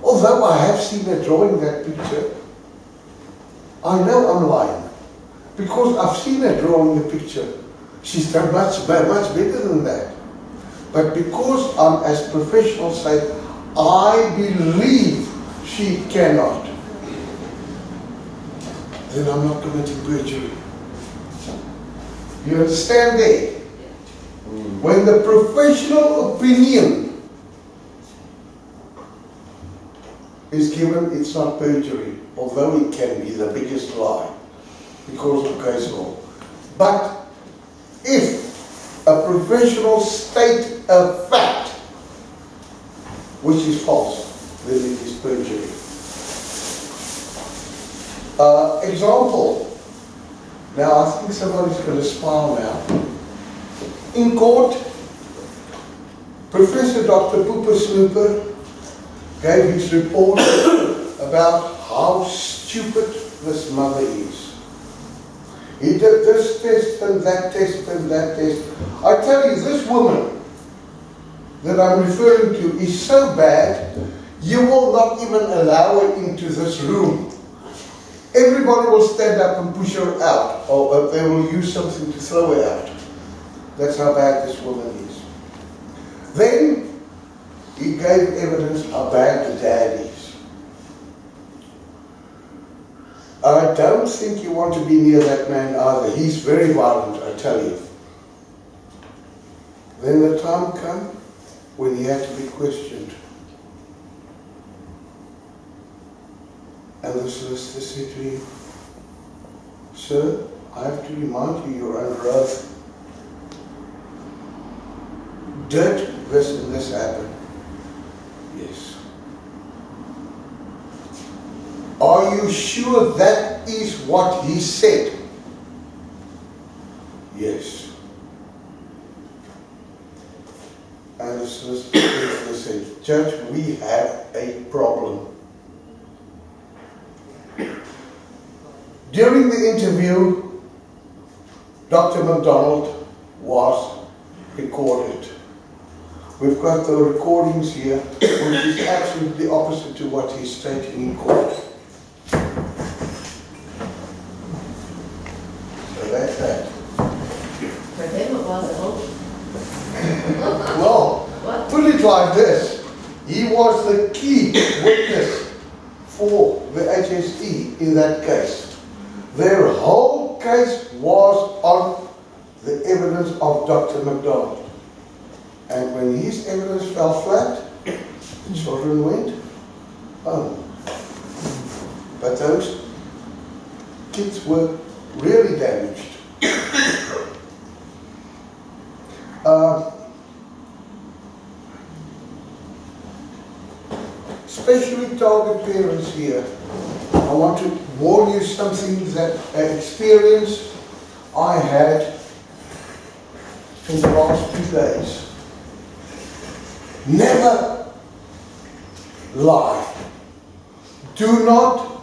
Although I have seen her drawing that picture, I know I'm lying. Because I've seen her drawing the picture. She's done much better than that. But because I'm as professional say, I believe she cannot, then I'm not committing perjury. You understand there? When the professional opinion is given, it's not perjury, although it can be the biggest lie because of case law. But if a professional state a fact which is false, then it is perjury. Example. Now I think somebody's going to smile now. In court, Professor Dr. Pooper Snooper gave his report about how stupid this mother is. He did this test and that test and that test. I tell you, this woman that I'm referring to is so bad, you will not even allow her into this room. Everybody will stand up and push her out, or they will use something to throw her out. That's how bad this woman is. Then he gave evidence how bad the dad is. I don't think you want to be near that man either. He's very violent, I tell you. Then the time came when he had to be questioned. And the solicitor said to him, "Sir, I have to remind you, you're under oath. Did this and this happen?" "Yes." "Are you sure that is what he said?" "Yes." And the solicitor said, "Judge, we have a problem." During the interview, Dr. MacDonald was recorded. We've got the recordings here, which is absolutely opposite to what he's stating in court. So that's that. For him it was a hope. Well, put it like this. He was the key witness for the HSE in that case. Their whole case was on the evidence of Dr. MacDonald. And when his evidence fell flat, the children went home. But those kids were really damaged. Especially target parents here, I want to warn you something that an experience I had in the last 2 days. Never lie. Do not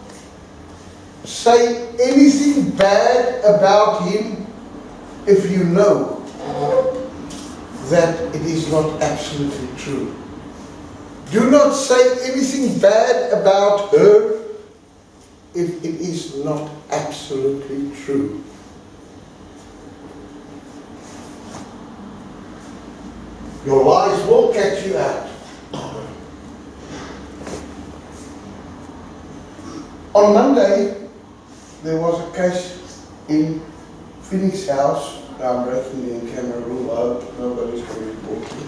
say anything bad about him if you know that it is not absolutely true. Do not say anything bad about her if it is not absolutely true. Your lies will catch you out. On Monday, there was a case in Phoenix House. Now I'm breaking the in-camera rule. I hope nobody's going to report me.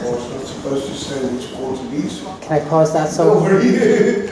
I was not supposed to say which court it is. Can I pause that? So. Over here.